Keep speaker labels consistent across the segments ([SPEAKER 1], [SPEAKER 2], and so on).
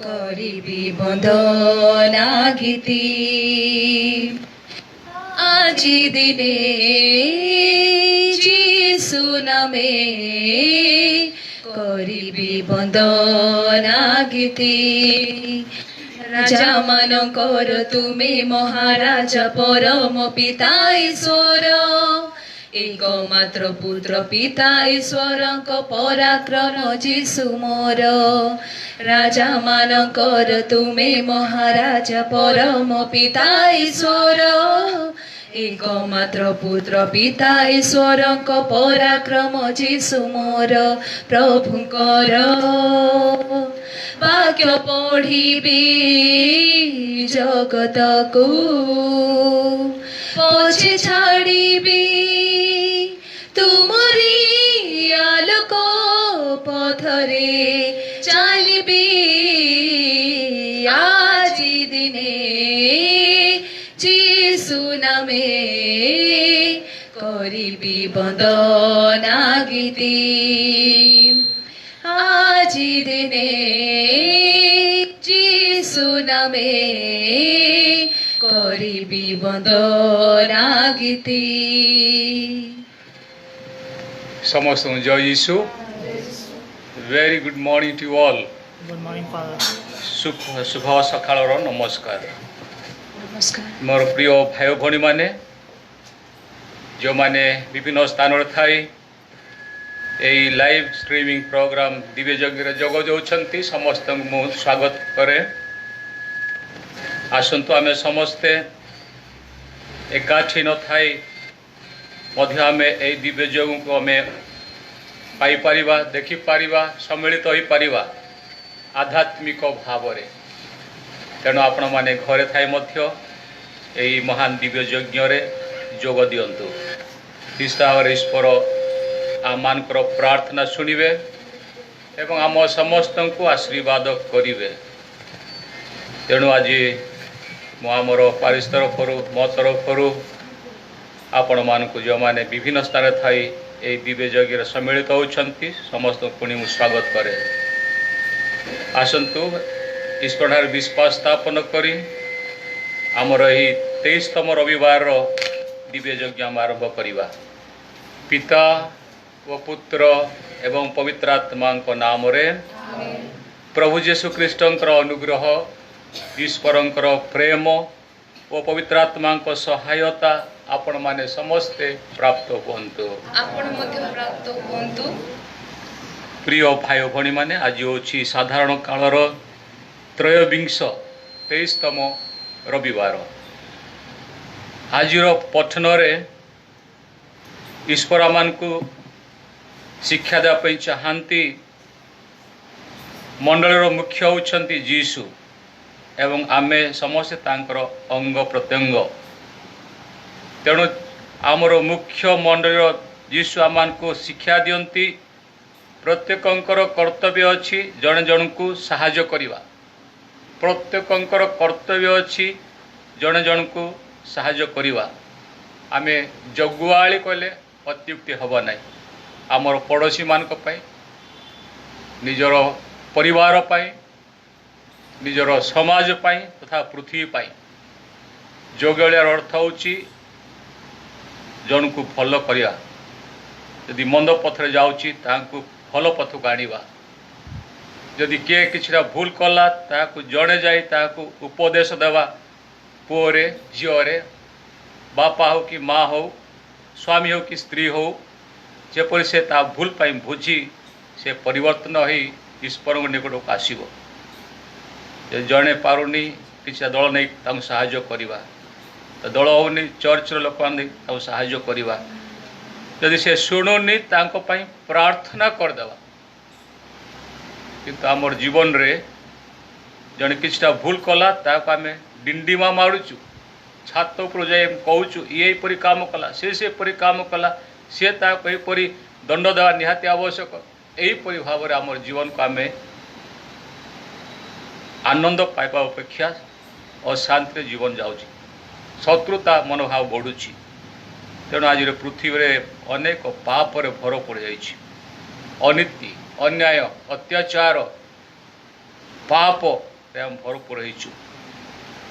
[SPEAKER 1] କରିବି ବନ୍ଦନା ଗୀତି ଆଜି ଦିନେ ଯୀଶୁ ନାମେ କରିବି ବନ୍ଦନା ଗୀତି ରାଜା ମାନଙ୍କର ତୁମେ ମହାରାଜା ପରମ ପିତା ଈଶ୍ୱର एकमात्र पुत्र पिता ईश्वरଙ୍କ पराक्रम जीशु मोर राजा मानकर तुमे महाराजा परम पिता ईश्वर एकमात्र पुत्र पिता ईश्वरଙ୍କ पराक्रम जीशु मोर प्रभुଙ୍କର वाक्य पढ़िबी जगतକୁ पछे छाड़िबी तुमरी आलोक पथरे चलिबी आजी दिने जीशु नामे करिबी बंदना गीति आजी दिने जीशु नामे करिबी बंदना गीति
[SPEAKER 2] समस्त जय Yishu very good morning to all
[SPEAKER 3] good morning father
[SPEAKER 2] शुभ सकाळ नमस्कार
[SPEAKER 1] नमस्कार
[SPEAKER 2] मोर प्रिय भाई भणी माने जो माने विभिन्न स्थान थाई यही लाइव स्ट्रीमिंग प्रोग्राम दिव्य यज्ञ जोग दौरान समस्त मु स्वागत करे आसतु आमे समस्ते एकाठी न थाई मध्य आमे ए दिव्य यज्ञ को आमे पाई परिबा देखि परिबा सम्मिलित होई परिबा आध्यात्मिक भाव रे तेणु आपण माने घरे थाई मध्य एई महान दिव्य यज्ञ रे जोग दियंतु ईश्वर आमानकर प्रार्थना शुणिबे एवं आम समस्त को आशीर्वाद करिवे तेणु आज मुझर पारिश तरफ मो तरफ आपण मानक जो मैंने विभिन्न स्थान थाई ये दिव्य यज्ञ सम्मिलित होती समस्त पुणी स्वागत करे आसतु ईश्वर विश्वास स्थापन करी आमर यही 23तम रविवार दिव्य यज्ञ आम आरंभ करवा पिता व पुत्र एवं पवित्र आत्मा नाम रे प्रभु यीशु ख्रीष्टर अनुग्रह ईश्वरंकर प्रेम और पवित्र आत्मा सहायता आपण माने समस्ते प्राप्त हुंतु प्रिय भाई भणी माने आज होछि साधारण कालर त्रयोविंश 23तम रविवार आजिर पठन रे ईश्वर आमान को शिक्षा देवाई चाहती मंडल मुख्य होती जीशु एवं आमे समस्ते तांकर अंग प्रत्यंग तेणु आमर मुख्य मंडल जीशु आमान को शिक्षा दियंती प्रत्येकंकर कर्तव्य अच्छी जड़े जन को साहाय्य करवा प्रत्येकंकर कर्तव्य अच्छी जड़े जन को साहाय्य करवा आमे जगुआली कहले अत्युक्ति हब नहीं आमर पड़ोशी मानक पाई निजर परिवार पाई निजर समाज पाई तथा पृथ्वी पाई जोगलियार अर्थ होची जन को भल करिया यदि मंद पथरे जाउची तांको भल पथक आनिबा यदि किए किछिरा भूल कला ताको जणे जाई ताको उपदेश देवा पुओरे झिओरे बापा हो कि माँ हो स्वामी हो कि स्त्री हो जेपरि से ता भूल पाई बुझी से परिवर्तन हो ईश्वर निकट को आसब जड़े पारुनी किसी दल नहीं साहाय्य करवा तो दल होनी चर्चर लोक साहाय्य करवा जदि से शुणुनी प्रार्थना करदेवा किंतु आमर जीवन रे जड़े किछटा भूल कला ताको आमे डिंडीमा मारुचु छात उपर जाए कहूँ ये परी काम कला से परी काम कला सी तापरी दंड देवा निहाती आवश्यक यहीपरी भाव में आम जीवन को आम आनंद पाइबा अपेक्षा अशांति जीवन जाऊँच शत्रुता मनोभाव बढ़ुची तेणु आज पृथ्वी रे अनेक पापर भर पड़ जाइए अनीति अन्याय अत्याचार पाप आम भरपूर होइछु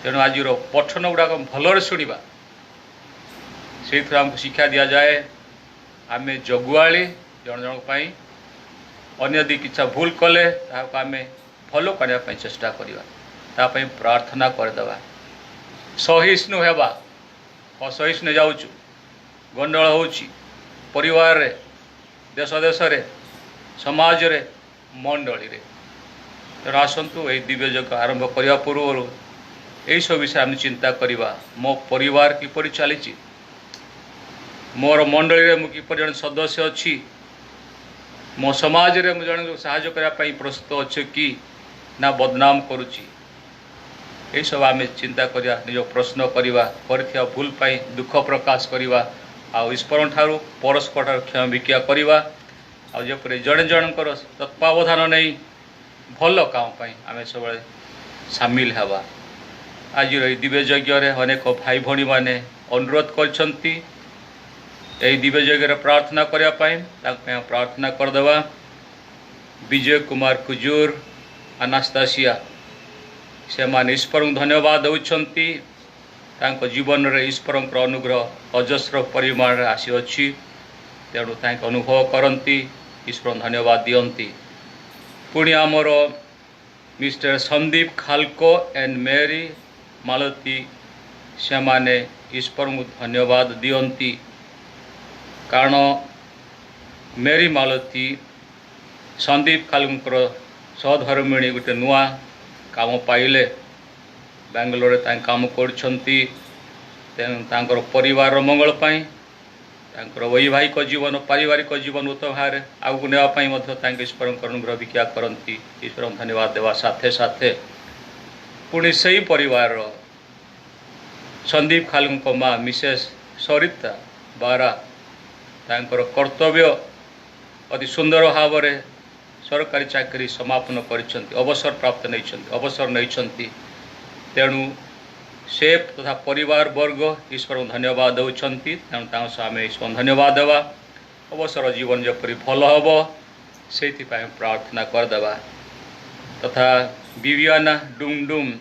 [SPEAKER 2] तेणु आज पठन गुड़ाक भलरे शुणा से आमको शिक्षा दि जाए आम जगुआली जन जन अन्य यदि किछा भूल कले आम भल करने चेष्टा करवा प्रार्थना करदे सहिष्णु हेबा असहिष्णु जाऊँ गंडल हो परिवार रे देश देश रे समाज रे मंडली रे तेणु आसतु ये दिव्य यज्ञ आरंभ करने पूर्व यही सब विषय आम चिंता करवा मो परिवार किपरि चली मोर मंडली रे मु किपरि जन सदस्य अच्छी मो समाज रे मु जन साहाय्य करने प्रस्तुत अच्छे कि ना बदनाम करुच्ची यही सब आम चिंता करिया निज प्रश्न करवा कर भूल पाई दुख प्रकाश करवा आउ ईश्वर ठारू परस्पर ठारू क्षमा भिक्षा करवा आजपर जड़े जनकर तत्वावधान नहीं भल काम आम सब सामिल हवा आज दिव्य यज्ञ अनेक भाई भणी मैंने अनुरोध करछंती दिव्य यज्ञ प्रार्थना करने प्रार्थना करदे विजय कुमार कुजूर अनास्तासिया से मान ईश्वर धन्यवाद दौरान जीवन में ईश्वर अनुग्रह अजस्र परिमाण आसी तेणु अनुभव करती ईश्वर धन्यवाद दियंती पुणी आमर मिस्टर संदीप खालको एंड मेरी मालती से माने ईश्वर धन्यवाद दियंती कारण मेरी मालती संदीप खालकर सहधर्मिणी गोटे नुआ काम पाइले बेंगलोर काम कर परिवार मंगल वैवाहिक जीवन पारिवारिक जीवन उत्तम भाव आगू नापी ईश्वर अनुग्रह भिक्षा करती ईश्वर धन्यवाद देवा साथे साथे पुणी से परिवार संदीप खालको माँ मिसेस सरिता बारा तांकर कर्तव्य अति सुंदर भाव में सरकारी चाकरी समापन कर अवसर प्राप्त नहीं अवसर नहीं तेणु से तथा परिवार वर्ग ईश्वर धन्यवाद दौरान तेणु आम ईश्वर धन्यवाद देवा अवसर जीवन जपरी भल हम से प्रार्थना करदे तथा विवियाना डुमडुम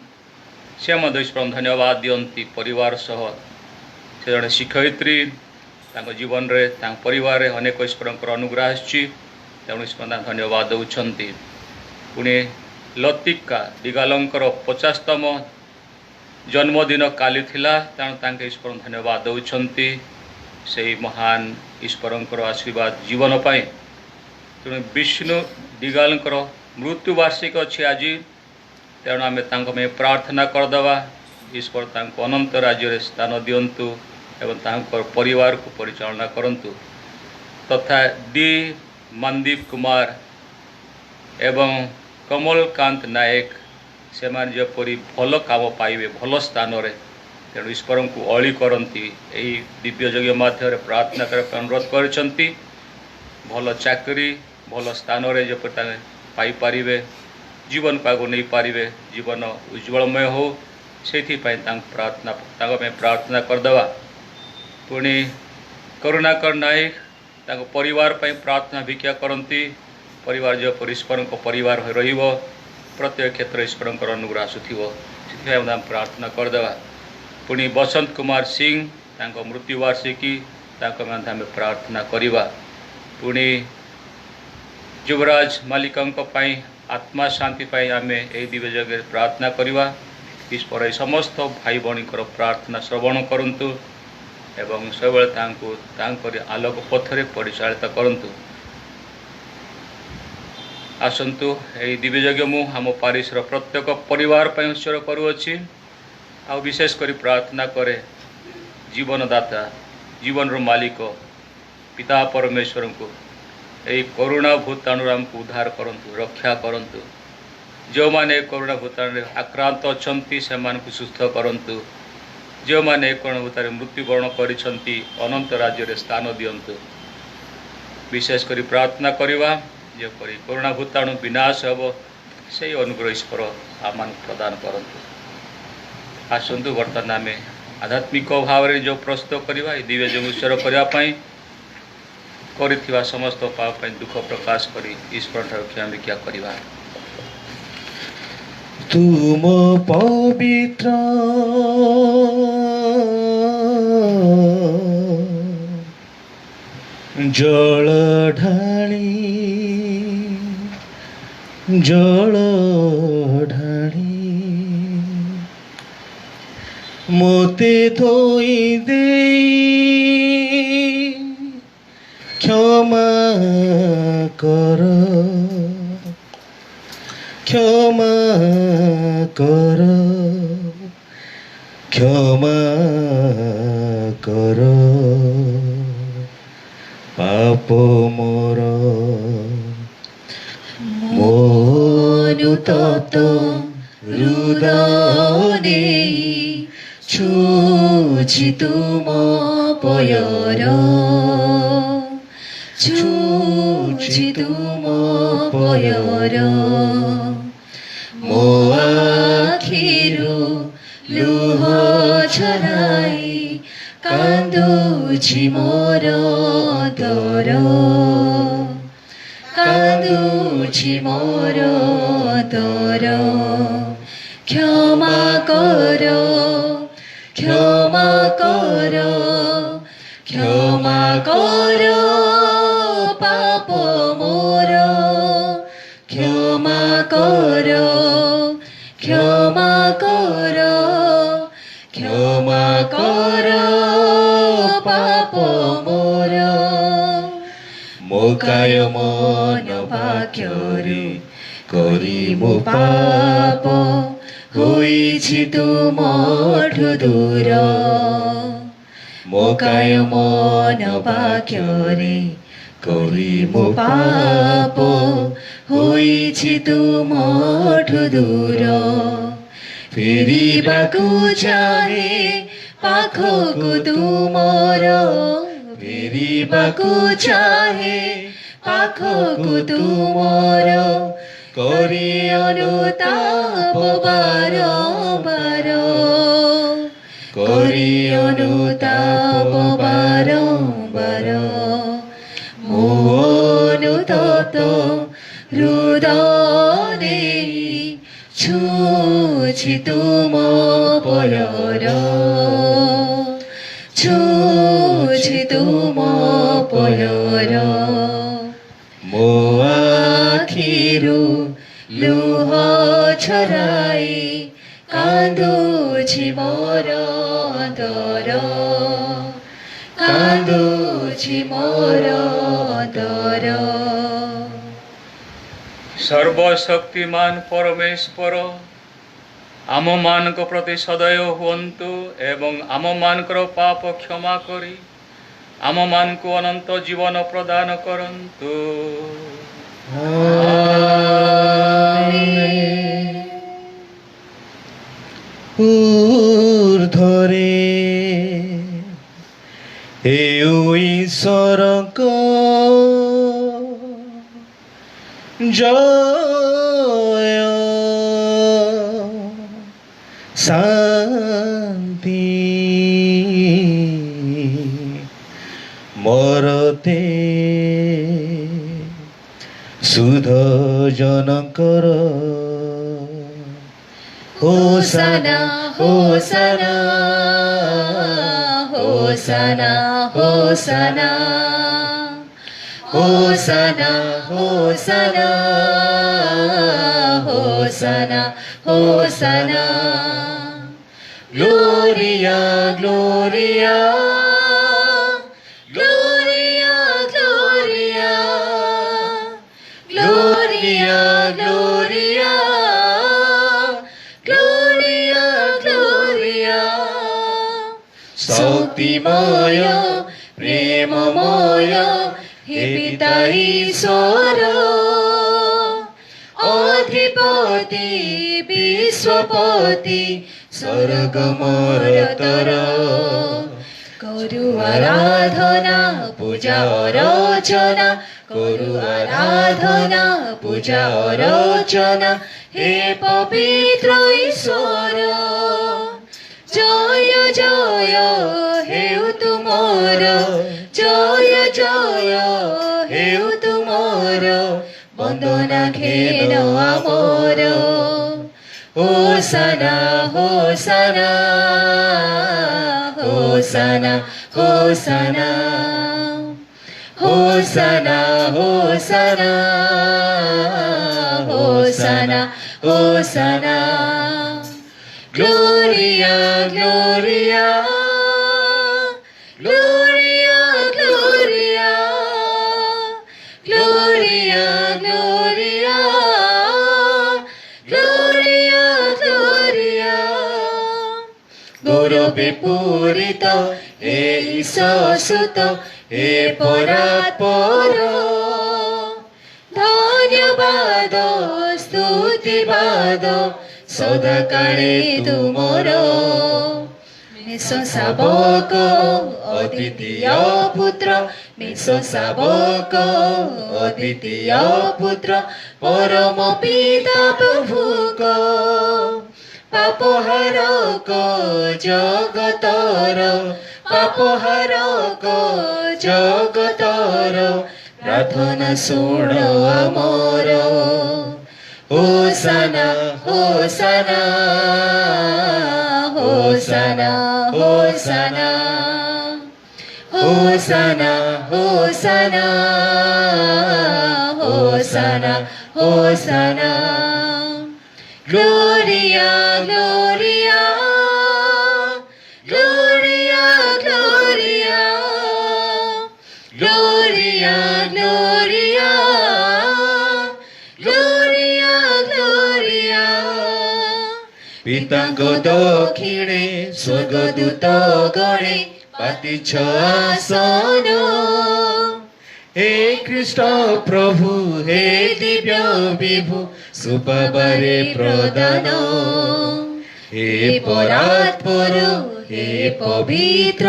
[SPEAKER 2] से ईश्वर धन्यवाद दियंती परिवार सह से जड़े शिक्षयित्री जीवन में परिवार अनेक ईश्वर अनुग्रह तेणु ईश्वर धन्यवाद दौरान पुणे लतिका दिगालंकर 50तम जन्मदिन काली थिला तेणु ईश्वर धन्यवाद दौरान से महान ईश्वर आशीर्वाद जीवन पाई तेणु विष्णु दिगालंकर मृत्यु वार्षिक अच्छी आज तेणु आम प्रार्थना करदे ईश्वर अनंत राज्य स्थान दिंतु एवं परिवार को परिचालना करंतु तथा डी मनदीप कुमार एवं कमलकांत नायक से जपरी भल काम पाइबे भल स्थान रे तेणु ईश्वर को अली करती यही दिव्य यज्ञ माध्यम प्रार्थना करने अनुरोध करछंती भल चाकरी भल स्थान रे जपर पाई पारिबे जीवन को आगु नहीं पारिबे जीवन उज्जवलमय हो से प्रार्थना करदे पुणी करुणाकर नायक परिवार पर प्रार्थना भिक्षा करती परिवार जो ईश्वर परिवार रहिबो प्रत्येक क्षेत्र ईश्वर अनुग्रह आसुथिबो से प्रार्थना करदे पुणी बसंत कुमार सिंह मृत्यु वार्षिकी आम प्रार्थना करवा पुणी युवराज मालिकों आत्मा शांति पाई आम यही दिव्य यज्ञ प्रार्थना करवा ईश्वर समस्त भाई भणी प्रार्थना श्रवण करंतु एवं सब आलोक पथरे परिचालित करंतु आसंतु यही दिव्य यज्ञ मु आम पारिशर प्रत्येक परिवार पर उत्सर्ग करुअछि आ विशेष करी प्रार्थना करे जीवनदाता जीवन रो मालिक पिता परमेश्वर को यही करुणा भूताणु आमको उद्धार करंतु रक्षा करंतु जो माने करुणा भूताणु आक्रांत अछंती से मानकु सुस्थ करंतु जो माने करुणा भूताणु मृत्युवरण करिसंती अनंत राज्य रे स्थान दियंतु विशेष करी प्रार्थना करवा जेपरी करुणा भूताणु विनाश हेब से अनुग्रह ईश्वर आम प्रदान करंतु आसंतु वर्तमान आम आध्यात्मिक भाव में जो प्रस्तुत करवा दिव्य जो उत्सर्ग करने कर समस्त पाप दुख प्रकाश कर ईश्वर ठार क्षमा भिक्षा करवा।
[SPEAKER 3] तुम पवित्र जल ढाली मोते धोई दे क्षमा कर पाप मोर
[SPEAKER 1] মনুতপ্ত হৃদয়ে ছুছি তুম পয়র ছুছি তুম পয়র ମୋ ଆଖିରୁ ଲୁହ ଝରାଇ କାନ୍ଦୁଛି ମୋର ଦର କାନ୍ଦୁଛି ମୋର ଦର କ୍ଷମା କର କ୍ଷମା କର କ୍ଷମା କର ପାପ ମୋର କ୍ଷମା କର କ୍ଷମା କର କ୍ଷମା କର ପାପ ମୋର
[SPEAKER 3] ମୋ କାୟ ମନ ବାକ୍ୟରେ କରି ମୋ
[SPEAKER 1] ପାପ ହୋଇଛି ତୁମଠୁ ଦୂର
[SPEAKER 3] ମୋ
[SPEAKER 1] କାୟ ମନ ବାକ୍ୟରେ
[SPEAKER 3] କରି ମୋ
[SPEAKER 1] ପାପ ହୋଇଛି ତୁମଠୁ ଦୂର ଫେରିବାକୁ ଚାହେଁ ପାଖକୁ ତୁମର ଫେରିବାକୁ ଚାହେଁ ପାଖକୁ ତୁମର କରି ଅନୁତାପ ବାରମ୍ବାର କରି ଅନୁତାପ ବାରମ୍ବାର ମୋ ଅନୁତପ୍ତ ହୃଦୟରେ ଛୁଛି ତୁମ ପୟର ଛୁଛି ତୁମ ପୟର
[SPEAKER 3] ମୋ
[SPEAKER 1] ଆଖିରୁ ଲୁହ ଝରାଇ କାନ୍ଦୁଛି ମୋର ଦର କାନ୍ଦୁଛି ମୋର ଦର
[SPEAKER 2] ସର୍ବଶକ୍ତିମାନ ପରମେଶ୍ୱର ଆମମାନଙ୍କ ପ୍ରତି ସଦୟ ହୁଅନ୍ତୁ ଏବଂ ଆମମାନଙ୍କର ପାପ କ୍ଷମା କରି ଆମମାନଙ୍କୁ ଅନନ୍ତ ଜୀବନ ପ୍ରଦାନ କରନ୍ତୁ।
[SPEAKER 3] ঊର୍ଧ୍ୱରେ ହେଉ ଈଶ୍ୱରଙ୍କ ଜୟ ଶାନ୍ତି ମରତେ ସୁଧ ଜନକର
[SPEAKER 1] hosanna hosanna hosanna hosanna hosanna hosanna hosanna hosanna gloria gloria gloria gloria gloria gloria gloria gloria ଶକ୍ତିମୟ ପ୍ରେମମୟ हे पिता ईश्वर अधिपति विश्वपति स्वर्ग मरतर करु आराधना पूजा रचना करु आराधना पूजा रचना हे पवित्र ईश्वर जय जय हेउ तुमर जय जय हेउ तुमर वंदना घेन आमर Hosanna, Hosanna, Hosanna, Hosanna, Hosanna, Hosanna, Hosanna, Hosanna, Gloria, Gloria, Gloria, Gloria, Gloria, Gloria, Gloria, Gloria, গৌরবে পূরিত হে ঈশ্বরসুত হে পরাৎপর ধন্যবাদ স্তুতিবাদ সদাকালে তুমর মেষ শাবক অদ্বিতীয় পুত্র মেষ শাবক অদ্বিতীয় পুত্র পরম পিতা প্রভুক পাপহারক জগতর পাপহারক জগতর প্রার্থনা শুণ আমার হোসানা হোসানা হোসানা হোসানা হোসানা হোসানা হোসানা হোসানা Gloria, Gloria, Gloria, Gloria, Gloria, Gloria, Gloria, Gloria. পিতাঙ্গ দক্ষিণে স্বর্গদূত গণে পাতিছ আসন হে কৃষ্ণ প্রভু হে দিব্য বিভু সুপাবারে প্রদান হে পরাৎপর হে পবিত্র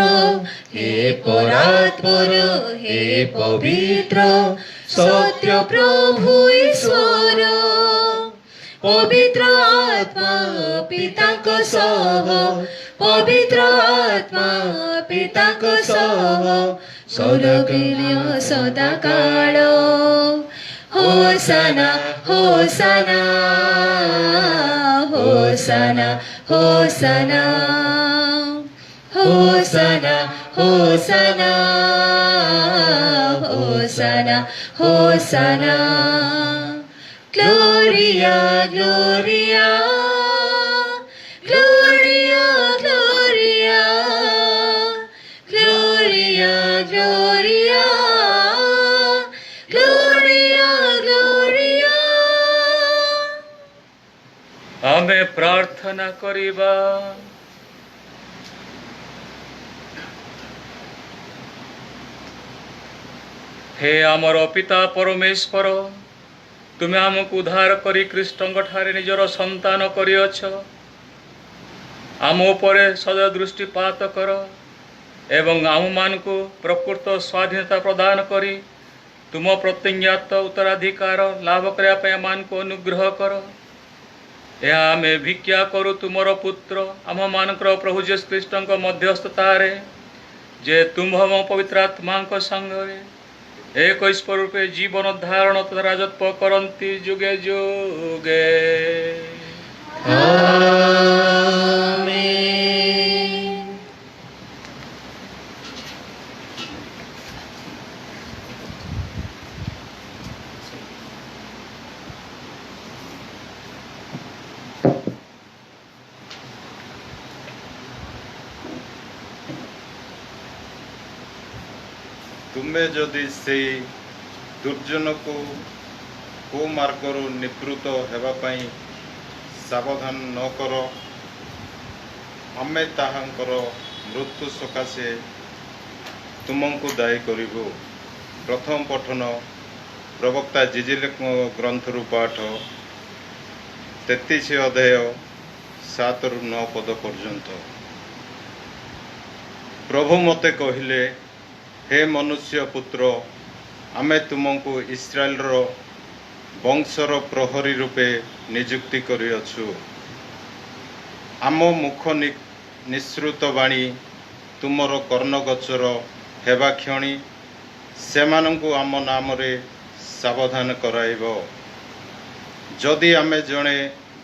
[SPEAKER 1] হে পরাৎপর হে পবিত্র সত্য প্রভু ঈশ্বর পবিত্র আত্মা পিতাঙ্ক সহ পবিত্র আত্মা পিতাঙ্ক সহ সৌরকীর্য সদাকাল হোসানা হোসানা হোসানা হোসানা হোসানা হোসানা হোসানা হোসানা Gloria, Gloria, Gloria, Gloria, Gloria, Gloria, Gloria, Gloria.
[SPEAKER 2] आमे प्रार्थना करिबा। हे आमर पिता परमेश्वर तुमे आमको उद्धार करी कृष्ण ठारे निजर संतान करिअछ आम उपरे सदा दृष्टिपात कर एवं आम मानकु प्रकृत स्वाधीनता प्रदान करी तुम प्रतिज्ञात उत्तराधिकार लाभ करने आमको अनुग्रह कर यह आमे भिक्षा करू तुमर पुत्र आम मानकर प्रभु जेसु ख्रीष्ट मध्यस्थता जे तुम्भ पवित्र आत्मा संगे एक ईश्वर रूपे जीवन धारण तथा राजत्व करती जुगे जुगे
[SPEAKER 1] आमीन।
[SPEAKER 4] ତୁମେ ଯଦି ସେଇ ଦୁର୍ଜନକୁ କୁମାର୍ଗରୁ ନିବୃତ୍ତ ହେବା ପାଇଁ ସାବଧାନ ନ କର ଆମେ ତାହାଙ୍କର ମୃତ୍ୟୁ ସକାଶେ ତୁମକୁ ଦାୟୀ କରିବୁ। ପ୍ରଥମ ପଠନ ପ୍ରବକ୍ତା ଜିଜିଏଲଙ୍କ ଗ୍ରନ୍ଥରୁ ପାଠ 33 ଅଧ୍ୟାୟ 7ରୁ 9 ପଦ ପର୍ଯ୍ୟନ୍ତ। ପ୍ରଭୁ ମୋତେ କହିଲେ, हे मनुष्य पुत्र आमे तुमको इस्राएलर वंशर प्रहरी रूपे नियुक्ति करिअछु। आम मुख निःसृत बाणी तुमर कर्णगोचर हेबा क्षणी सेमानंकु आम नाम रे सावधान कराइब। जदि आमे जणे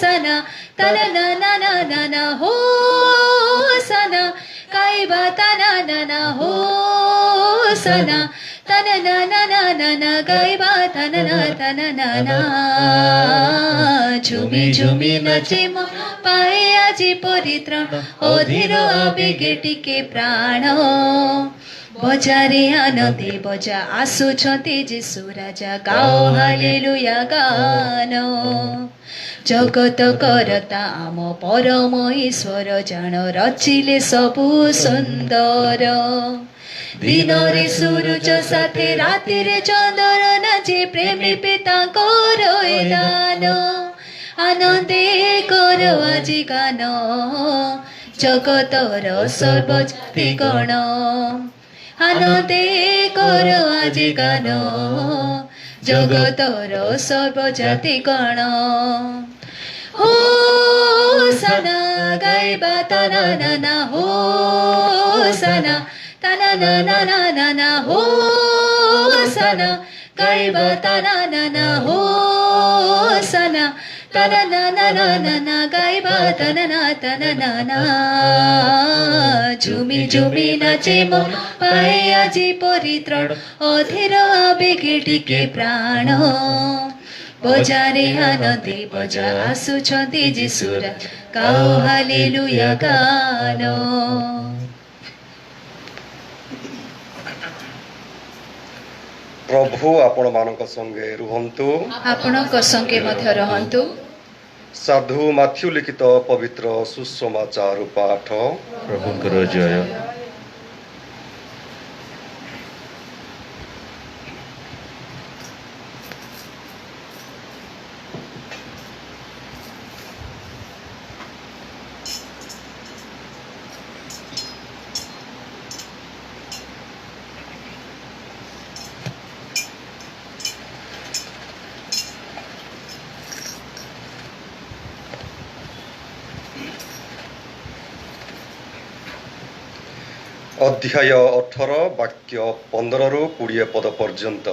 [SPEAKER 1] सना तन ना ना ना ना ना हो सना गाइबा तना ना ना हो सना तन ना ना ना ना ना गाइबा तन ना ना झुमी झुमी नाचे म पाए आजी परित्राण अधीर आवेगे टिके प्राण बजारे आनंदे बजा आसुछन्ति जीशु राजा गाओ हालेलुया गान जगत करता आम परम ईश्वर जान रचिले सबु सुंदर दिन रे सूरज साथे राति रे चंदर नाचे प्रेमी पिता करो दान आनंदे करो आजी गान जगतर सर्वजाति गण आनंदे करो आजी गान जगतर सर्वजाति गण हो सना गाइबा तना ना ना हो सना तना ना ना ना ना ना हो सना गाइबा तना ना ना हो सना तना ना ना ना ना ना गाइबा तना ना ना झुमी झुमी नाचे म पाए आजी परित्राण अधीर आवेगे टिके प्राण बजारे आनंदे बजा आसुछन्ति जीशु राजा गाओ हालेलुया गान
[SPEAKER 5] प्रभु आपण मानक संगे रुहंतु
[SPEAKER 1] आपणक संगे मध्य रहन्तु
[SPEAKER 5] साधु माथ्यू लिखित पवित्र सुसमाचार पाठ
[SPEAKER 4] प्रभुंकर जय।
[SPEAKER 5] अध्याय 18 वाक्य 15 रु 20 पद पर्यंत।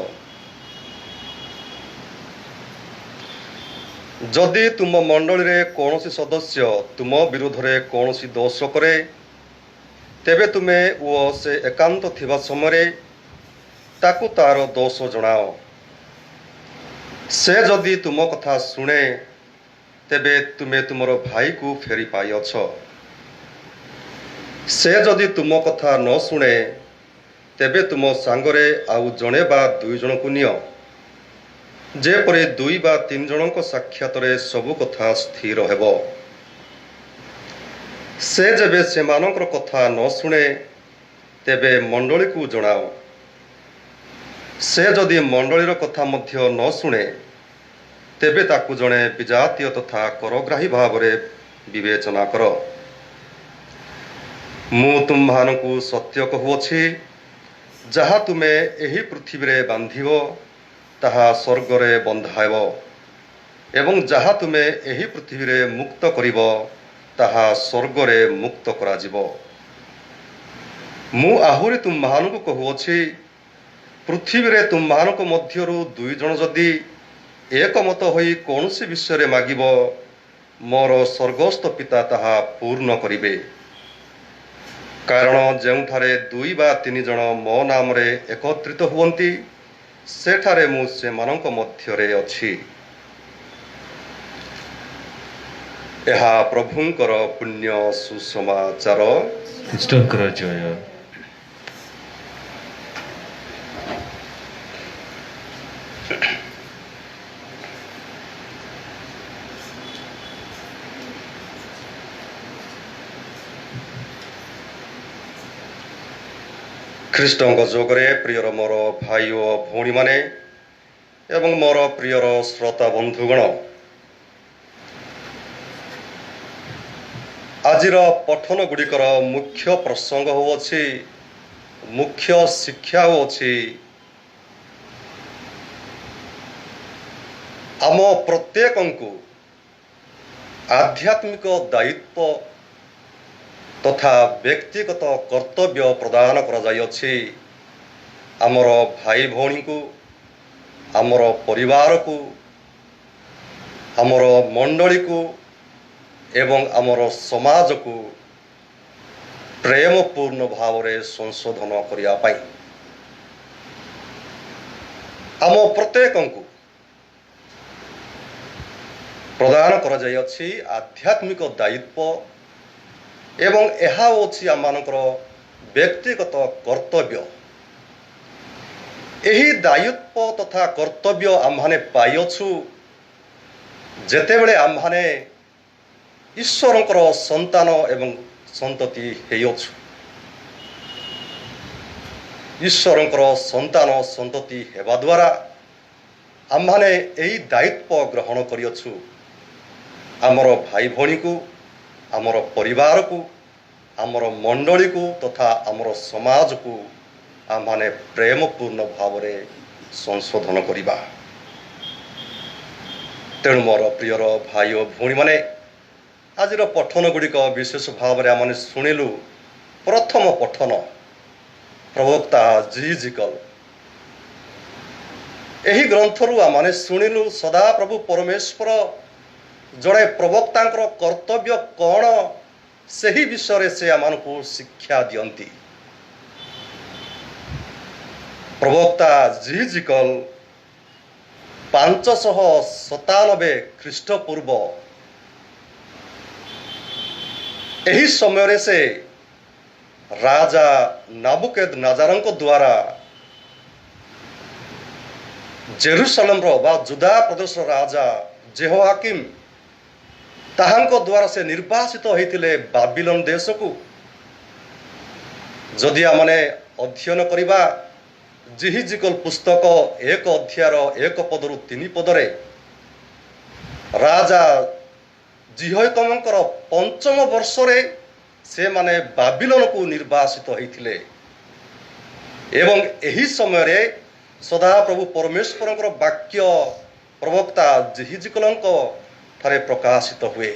[SPEAKER 5] जदि तुम मंडली रे कौनसी सदस्य तुम विरोध रे कौनसी दोष करे तेबे तुमे वो से एकांत थिबा समय ताकू तार दोष जणाओ। से जदि तुम कथा शुणे तेबे तुमे तुमर भाई को फेरी पाइछ। से जदि तुम कथा न शुणे तेबे तुम सांगरे आउ जणे बा दुई जन को नियो जेपरे दुई बा तीन जनक साक्षात रे सबु कथा स्थिर हेबो। से जेबे सेमानकर कथा न शुणे तेबे मंडली को जणाओ। से जदि मंडलीर कथा मध्य न शुणे तेबे ताकू जणे विजातीय तथा करग्राही भाव रे विवेचना कर। मु तुम्हानकु सत्य कहुअछि जहा तुमे एही पृथ्वी रे बांधिबो ताहा स्वर्ग रे बंधाइबो एवं जहा तुमे एही पृथ्वी रे मुक्त करिबो ताहा स्वर्ग रे मुक्त कराजिबो। मु आहुरी तुम्हानकु कहुअछि पृथ्वी रे तुम्हानक मध्यरु दुई जन जदि एकमत होई कौनसी विषय रे मागिबो मोर स्वर्गस्थ पिता ताहा पूर्ण करिबे। कारण जेउठारे दुई बा तीन जन मो नाम रे एकत्रित हुवंती सेठारे मु सेमानक मध्यरे अछि। एहा प्रभुंकर पुण्य सुसमाचार।
[SPEAKER 4] ख्रीष्टंकर जय।
[SPEAKER 5] ख्रीष्टंक जोगरे प्रियर मोर भाई और भौणी माने एवं मोर प्रियर श्रोता बंधुगण आजिर पठन गुड़िकर मुख्य प्रसंग होछि मुख्य शिक्षा होछि आम प्रत्येकंकु आध्यात्मिक दायित्व तथा व्यक्तिगत कर्तव्य प्रदान करा जायछि। आमर भाई भौणी को आमर परिवार को आमर मंडली को एवं आमर समाज को प्रेमपूर्ण भाव रे संशोधन करिया पाई आम प्रत्येक को प्रदान करा जाय अछि आध्यात्मिक दायित्व एवं एहा अछि आमानकर व्यक्तिगत कर्तव्य। एही दायित्व तथा कर्तव्य आम्हाने पाइछु जेतेबेले आम्हाने ईश्वरंकर संतान एवं संतति हेयछु। ईश्वरंकर संतान संतति हेबा द्वारा आम्हाने एही दायित्व ग्रहण करियछु। आमर भाई भणी को आमर परिवार को आमर मंडली को तथा आमर समाज को आम्हाने प्रेमपूर्ण भाव रे संशोधन करिबा। तेणु मोर प्रियर भाई और भणी माने आज पठन गुड़िक विशेष भाव में आम शुणिलु। प्रथम पठन प्रवक्ता जिहिजिकल एही ग्रंथरु आम शुणिलु सदा प्रभु परमेश्वर जड़े प्रवक्ता कर्तव्य कौन सही विषय से आम को शिक्षा दियंती। प्रवक्ता जिहिजिकल 597 ख्रीष्टपूर्व एही समय से राजा नाबुकदनेस्सर द्वारा जेरूशलेम वा जुदा प्रदेश राजा जेहोयाकीम ताहांको द्वारा से निर्वासित होइतिले बाबिलोन देश को। जदि आमने अध्ययन करिबा जिहिजिकल पुस्तक 1 अध्यायर 1 पदरु 3 पदरे राजा जिहोयाकीमंकर 5म वर्ष रे से माने बाबिलोन को निर्वासित होइतिले एवं एही समय रे सदा प्रभु परमेश्वरंकर वाक्य प्रवक्ता जिहिजिकलंको ठारे प्रकाशित हुए।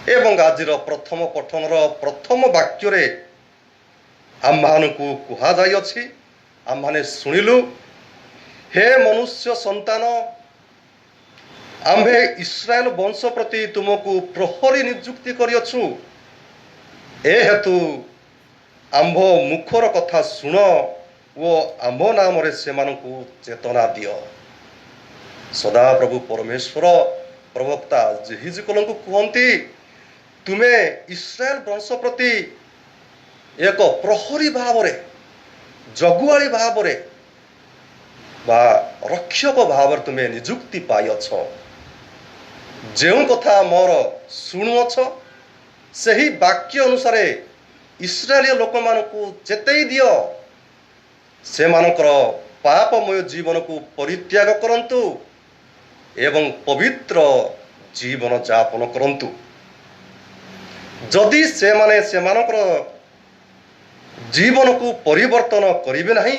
[SPEAKER 5] एवं आजिर प्रथम पठनर प्रथम वाक्य रे आम्हानकु कुहा जाय अछि। आम्हाने सुनिलु हे मनुष्य संतान आम्भे इस्राएल वंश प्रति तुमको प्रहरी नियुक्ति करियछु। ए हेतु आम्भ मुखर कथा सुन वो आम्भ नाम रे सेमानकु चेतना दियो। सदा प्रभु परमेश्वर प्रवक्ता जिहिजिकलंकु कहंती तुमे इस्राएल वंश प्रति एक प्रहरी भाव रे जगुआली भाव रे बा रक्षक भाव रे तुमे नियुक्ति पाइछ। जो कथा मोर शुणुअछ सही वाक्य अनुसार इस्राएल लोक मानकु चेतई दियो से मानकर पापमय जीवन को परित्याग करंतु एवं पवित्र जीवन जापन करंतु। जदि से माने से मानकर जीवन को परिवर्तन करिवे नहीं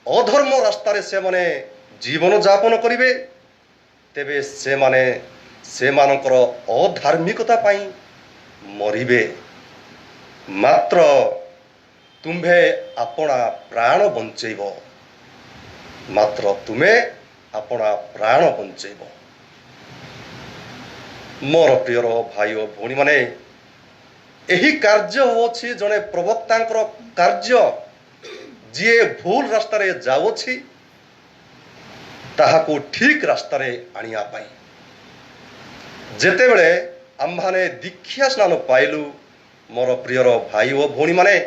[SPEAKER 5] अधर्म रास्ता रे से माने जीवन जापन करिवे तेबे से माने से मानकर अधार्मिकता पाई मरिबे। मात्र तुम्भे अपना प्राण बंचेब। मात्र तुम्हें अपना प्राण बंचेब। मोर प्रियर भाई और भौणी माने एही कार्य होछि जने प्रवक्तांकर कार्य जी भूल रास्ता रे जाउछि ताहाको ठीक रास्ता रे आनिया पाई। जेतेबेले आम्हाने दीक्षा स्नान पाइलु मोर प्रियर भाई और भौणी माने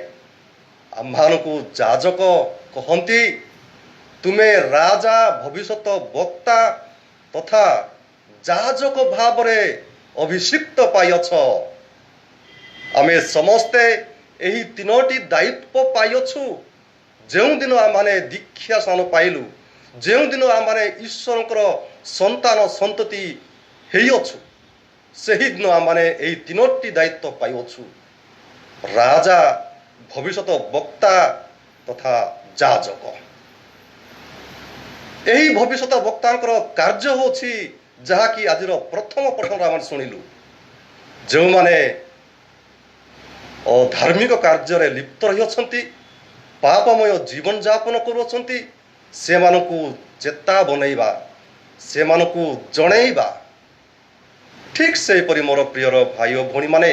[SPEAKER 5] आम्हानकु जाजक कहंती तुमे राजा भविष्यत वक्ता तथा जाजक भाव रे अभिषिक्त पाइछ। आमे समस्ते एही तीनोटी दायित्व पाइछु। जो दिन आमाने दीक्षा स्नान पाइलु जो दिन आमाने ईश्वरंकर संतान संतति हेयछु सही दिन आमाने एही तीनोटी दायित्व पाइछु। राजा भविष्यत वक्ता तथा जाजक। यही भविष्यत वक्तांकर कार्य होछि जहाँकि आज प्रथम पठन आम शुणिलु। जो माने धार्मिक कार्य रे लिप्त रही पापमय जीवन जापन करुछंती से मानकु चेता बनैबा ସେମାନଙ୍କୁ ଜଣେଇବା। ଠିକ୍ ସେହିପରି ମୋର ପ୍ରିୟର ଭାଇ ଓ ଭଉଣୀମାନେ,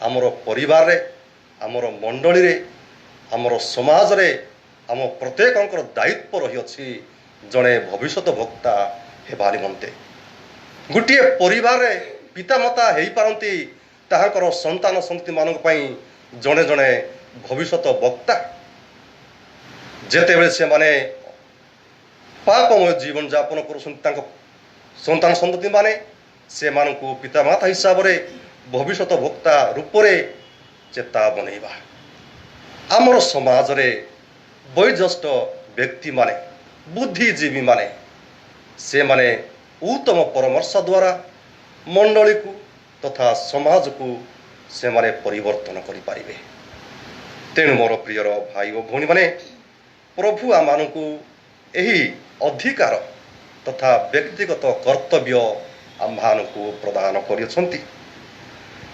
[SPEAKER 5] ଆମର ପରିବାରରେ, ଆମର ମଣ୍ଡଳୀରେ, ଆମର ସମାଜରେ ଆମ ପ୍ରତ୍ୟେକଙ୍କର ଦାୟିତ୍ୱ ରହିଅଛି ଜଣେ ଭବିଷ୍ୟତ ବକ୍ତା ହେବା ନିମନ୍ତେ। ଗୋଟିଏ ପରିବାରରେ ପିତାମାତା ହେଇପାରନ୍ତି ତାହାଙ୍କର ସନ୍ତାନ ସନ୍ତତିମାନଙ୍କ ପାଇଁ ଜଣେ ଜଣେ ଭବିଷ୍ୟତ ବକ୍ତା। ଯେତେବେଳେ ସେମାନେ ପାପମୟ ଜୀବନଯାପନ କରୁଛନ୍ତି ତାଙ୍କ ସନ୍ତାନ ସନ୍ତତିମାନେ ସେମାନଙ୍କୁ ପିତାମାତା ହିସାବରେ ଭବିଷ୍ୟତ ବକ୍ତା ରୂପରେ ଚେତା ବନେଇବା। ଆମର ସମାଜରେ ବୟୋଜ୍ୟେଷ୍ଠ ବ୍ୟକ୍ତିମାନେ, ବୁଦ୍ଧିଜୀବୀମାନେ, ସେମାନେ ଉତ୍ତମ ପରାମର୍ଶ ଦ୍ୱାରା ମଣ୍ଡଳୀକୁ ତଥା ସମାଜକୁ ସେମାନେ ପରିବର୍ତ୍ତନ କରିପାରିବେ। ତେଣୁ ମୋର ପ୍ରିୟର ଭାଇ ଓ ଭଉଣୀମାନେ, ପ୍ରଭୁ ଆମମାନଙ୍କୁ ଏହି ଅଧିକାର ତଥା ବ୍ୟକ୍ତିଗତ କର୍ତ୍ତବ୍ୟ ଆମମାନଙ୍କୁ ପ୍ରଦାନ କରିଅଛନ୍ତି।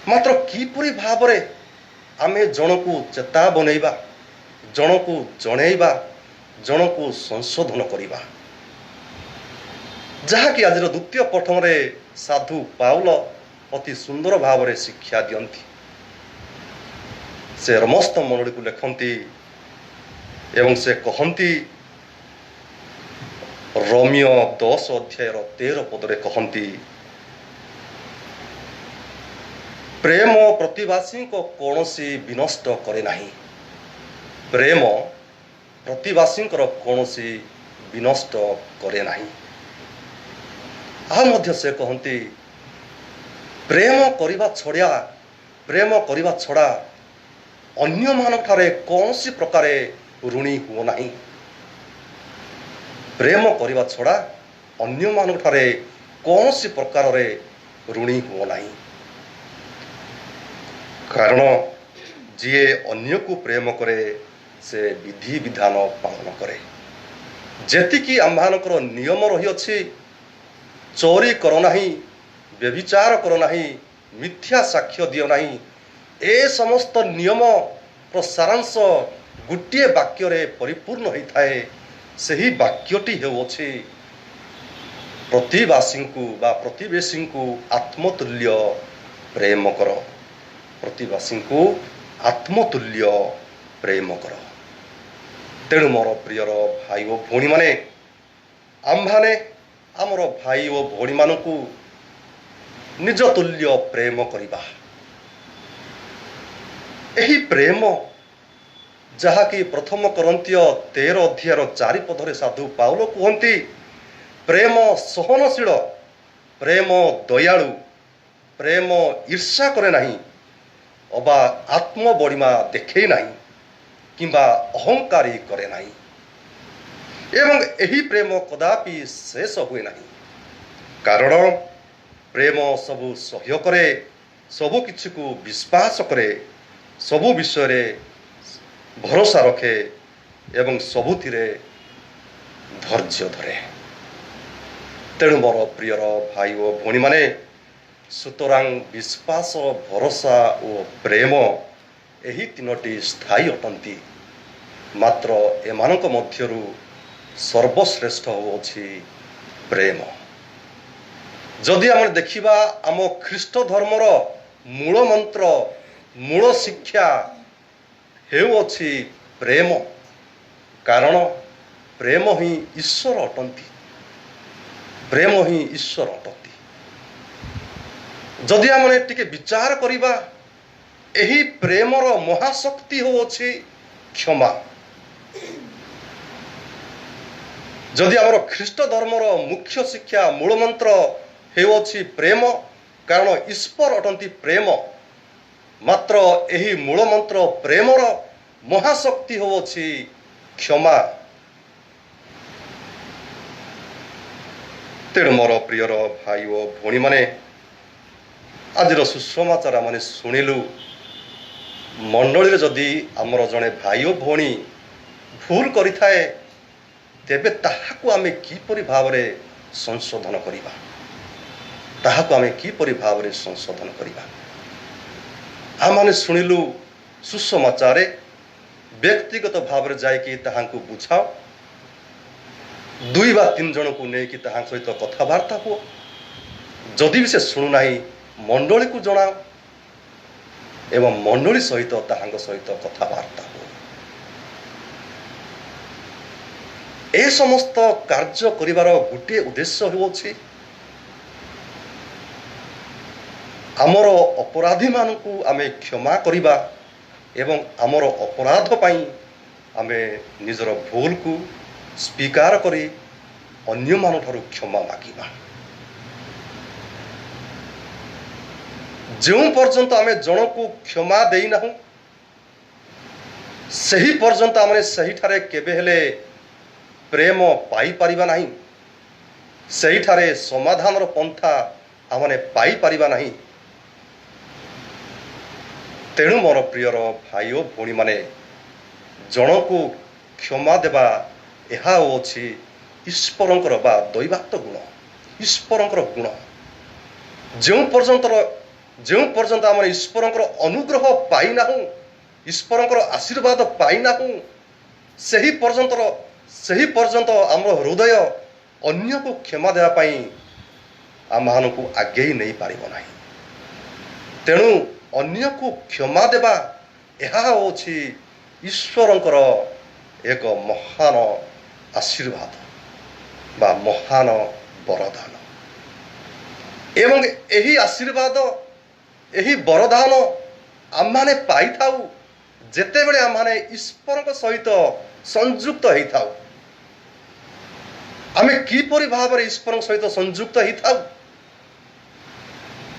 [SPEAKER 5] ମାତ୍ର କିପରି ଭାବରେ ଆମେ ଜଣକୁ ଚେତା ବନେଇବା, ଜଣକୁ ଜଣେଇବା, ଜଣକୁ ସଂଶୋଧନ କରିବା, ଯାହାକି ଆଜିର ଦ୍ୱିତୀୟ ପଠନରେ ସାଧୁ ପାଉଲ ଅତି ସୁନ୍ଦର ଭାବରେ ଶିକ୍ଷା ଦିଅନ୍ତି। ସେ ସମସ୍ତ ମଣ୍ଡଳୀକୁ ଲେଖନ୍ତି ଏବଂ ସେ କହନ୍ତି, ରୋମିଓ 10 ଅଧ୍ୟାୟର 13 ପଦରେ କହନ୍ତି, ପ୍ରେମ ପ୍ରତିବାସୀଙ୍କ କୌଣସି ବିନଷ୍ଟ କରେ ନାହିଁ। ପ୍ରେମ ପ୍ରତିବାସୀଙ୍କର କୌଣସି ବିନଷ୍ଟ କରେ ନାହିଁ। ଆଉ ମଧ୍ୟ ସେ କହନ୍ତି, ପ୍ରେମ କରିବା ଛଡ଼ା ଅନ୍ୟମାନଙ୍କଠାରେ କୌଣସି ପ୍ରକାରେ ଋଣୀ ହୁଅ ନାହିଁ। ପ୍ରେମ କରିବା ଛଡ଼ା ଅନ୍ୟମାନଙ୍କଠାରେ କୌଣସି ପ୍ରକାରରେ ଋଣୀ ହୁଅ ନାହିଁ। କାରଣ ଯିଏ ଅନ୍ୟକୁ ପ୍ରେମ କରେ ସେ ବିଧି ବିଧାନ ପାଳନ କରେ। ଯେତିକି ଆମମାନଙ୍କର ନିୟମ ରହିଅଛି, ଚୋରି କର ନାହିଁ, ବ୍ୟଭିଚାର କର ନାହିଁ, ମିଥ୍ୟା ସାକ୍ଷ୍ୟ ଦିଅ ନାହିଁ, ଏ ସମସ୍ତ ନିୟମର ସାରାଂଶ ଗୋଟିଏ ବାକ୍ୟରେ ପରିପୂର୍ଣ୍ଣ ହୋଇଥାଏ। ସେହି ବାକ୍ୟଟି ହେଉଅଛି, ପ୍ରତିବାସୀଙ୍କୁ ବା ପ୍ରତିବେଶୀଙ୍କୁ ଆତ୍ମତୁଲ୍ୟ ପ୍ରେମ କର। ପ୍ରତିବାସୀଙ୍କୁ ଆତ୍ମତୁଲ୍ୟ ପ୍ରେମ କର। ତେଣୁ ମୋର ପ୍ରିୟର ଭାଇ ଓ ଭଉଣୀମାନେ, ଆମ୍ଭମାନେ ଆମର ଭାଇ ଓ ଭଉଣୀମାନଙ୍କୁ ନିଜ ତୁଲ୍ୟ ପ୍ରେମ କରିବା। ଏହି ପ୍ରେମ ଯାହାକି ପ୍ରଥମ କରନ୍ତୀୟ 13 ଅଧ୍ୟାୟର 4 ପଦରେ ସାଧୁ ପାଉଲ କୁହନ୍ତି, ପ୍ରେମ ସହନଶୀଳ, ପ୍ରେମ ଦୟାଳୁ, ପ୍ରେମ ଈର୍ଷା କରେ ନାହିଁ, ଅବା ଆତ୍ମବଡ଼ିମା ଦେଖେଇ ନାହିଁ, କିମ୍ବା ଅହଙ୍କାରୀ କରେ ନାହିଁ। ଏବଂ ଏହି ପ୍ରେମ କଦାପି ଶେଷ ହୁଏ ନାହିଁ। କାରଣ ପ୍ରେମ ସବୁ ସହ୍ୟ କରେ, ସବୁ କିଛିକୁ ବିଶ୍ୱାସ କରେ, ସବୁ ବିଷୟରେ ଭରସା ରଖେ ଏବଂ ସବୁଥିରେ ଧୈର୍ଯ୍ୟ ଧରେ। ତେଣୁ ମୋର ପ୍ରିୟର ଭାଇ ଓ ଭଉଣୀମାନେ, ସୁତରାଂ ବିଶ୍ୱାସ, ଭରସା ଓ ପ୍ରେମ ଏହି ତିନୋଟି ସ୍ଥାୟୀ ଅଟନ୍ତି। ମାତ୍ର ଏମାନଙ୍କ ମଧ୍ୟରୁ ସର୍ବଶ୍ରେଷ୍ଠ ହେଉଅଛି ପ୍ରେମ। ଯଦି ଆମେ ଦେଖିବା ଆମ ଖ୍ରୀଷ୍ଟ ଧର୍ମର ମୂଳ ମନ୍ତ୍ର, ମୂଳ ଶିକ୍ଷା ହେଉଅଛି ପ୍ରେମ। କାରଣ ପ୍ରେମ ହିଁ ଈଶ୍ୱର ଅଟନ୍ତି। ପ୍ରେମ ହିଁ ଈଶ୍ୱର ଅଟନ୍ତି। ଯଦି ଆମେ ଟିକେ ବିଚାର କରିବା, ଏହି ପ୍ରେମର ମହାଶକ୍ତି ହେଉଅଛି କ୍ଷମା। ଯଦି ଆମର ଖ୍ରୀଷ୍ଟ ଧର୍ମର ମୁଖ୍ୟ ଶିକ୍ଷା, ମୂଳ ମନ୍ତ୍ର ହେଉଅଛି ପ୍ରେମ, କାରଣ ଈଶ୍ୱର ଅଟନ୍ତି ପ୍ରେମ, ମାତ୍ର ଏହି ମୂଳ ମନ୍ତ୍ର ପ୍ରେମର ମହାଶକ୍ତି ହେଉଅଛି କ୍ଷମା। ତେଣୁ ମୋର ପ୍ରିୟର ଭାଇ ଓ ଭଉଣୀମାନେ, ଆଜିର ସୁସମାଚାର ଆମେ ଶୁଣିଲୁ। ମଣ୍ଡଳୀରେ ଯଦି ଆମର ଜଣେ ଭାଇ ଓ ଭଉଣୀ ଭୁଲ କରିଥାଏ, ତେବେ ତାହାକୁ ଆମେ କିପରି ଭାବରେ ସଂଶୋଧନ କରିବା? ତାହାକୁ ଆମେ କିପରି ଭାବରେ ସଂଶୋଧନ କରିବା? ଆମେ ଶୁଣିଲୁ ସୁସମାଚାରରେ ବ୍ୟକ୍ତିଗତ ଭାବରେ ଯାଇକି ତାହାଙ୍କୁ ବୁଝାଅ। 2 ବା 3 ଜଣକୁ ନେଇକି ତାହା ସହିତ କଥାବାର୍ତ୍ତା ହୁଅ। ଯଦି ବି ସେ ଶୁଣୁନାହିଁ ମଣ୍ଡଳୀକୁ ଜଣାଅ ଏବଂ ମଣ୍ଡଳୀ ସହିତ ତାହାଙ୍କ ସହିତ କଥାବାର୍ତ୍ତା ହୁଅ। ଏ ସମସ୍ତ କାର୍ଯ୍ୟ କରିବାର ଗୋଟିଏ ଉଦ୍ଦେଶ୍ୟ ହେଉଛି ଆମର ଅପରାଧୀମାନଙ୍କୁ ଆମେ କ୍ଷମା କରିବା ଏବଂ ଆମର ଅପରାଧ ପାଇଁ ଆମେ ନିଜର ଭୁଲକୁ ସ୍ୱୀକାର କରି ଅନ୍ୟମାନଙ୍କଠାରୁ କ୍ଷମା ମାଗିବା। ଯେଉଁ ପର୍ଯ୍ୟନ୍ତ ଆମେ ଜଣକୁ କ୍ଷମା ଦେଇନାହୁଁ ସେହି ପର୍ଯ୍ୟନ୍ତ ଆମେ ସେହିଠାରେ କେବେ ହେଲେ ପ୍ରେମ ପାଇପାରିବା ନାହିଁ, ସେହିଠାରେ ସମାଧାନର ପନ୍ଥା ଆମେ ପାଇପାରିବା ନାହିଁ। ତେଣୁ ମୋର ପ୍ରିୟର ଭାଇ ଓ ଭଉଣୀମାନେ, ଜଣକୁ କ୍ଷମା ଦେବା ଏହା ହେଉଛି ଈଶ୍ୱରଙ୍କର ବା ଦୈବାତ ଗୁଣ, ଈଶ୍ୱରଙ୍କର ଗୁଣ। ଯେଉଁ ପର୍ଯ୍ୟନ୍ତ ଆମେ ଈଶ୍ୱରଙ୍କର ଅନୁଗ୍ରହ ପାଇନାହୁଁ, ଈଶ୍ୱରଙ୍କର ଆଶୀର୍ବାଦ ପାଇନାହୁଁ, ସେହି ପର୍ଯ୍ୟନ୍ତ ଆମର ହୃଦୟ ଅନ୍ୟକୁ କ୍ଷମା ଦେବା ପାଇଁ ଆମମାନଙ୍କୁ ଆଗେଇ ନେଇପାରିବ ନାହିଁ। ତେଣୁ ଅନ୍ୟକୁ କ୍ଷମା ଦେବା ଏହା ହେଉଛି ଈଶ୍ୱରଙ୍କର ଏକ ମହାନ ଆଶୀର୍ବାଦ ବା ମହାନ ବରଦାନ। ଏବଂ ଏହି ଆଶୀର୍ବାଦ, ଏହି ବରଦାନ ଆମମାନେ ପାଇଥାଉ ଯେତେବେଳେ ଆମମାନେ ଈଶ୍ୱରଙ୍କ ସହିତ ସଂଯୁକ୍ତ ହେଇଥାଉ। ଆମେ କିପରି ଭାବରେ ଈଶ୍ୱରଙ୍କ ସହିତ ସଂଯୁକ୍ତ ହେଇଥାଉ?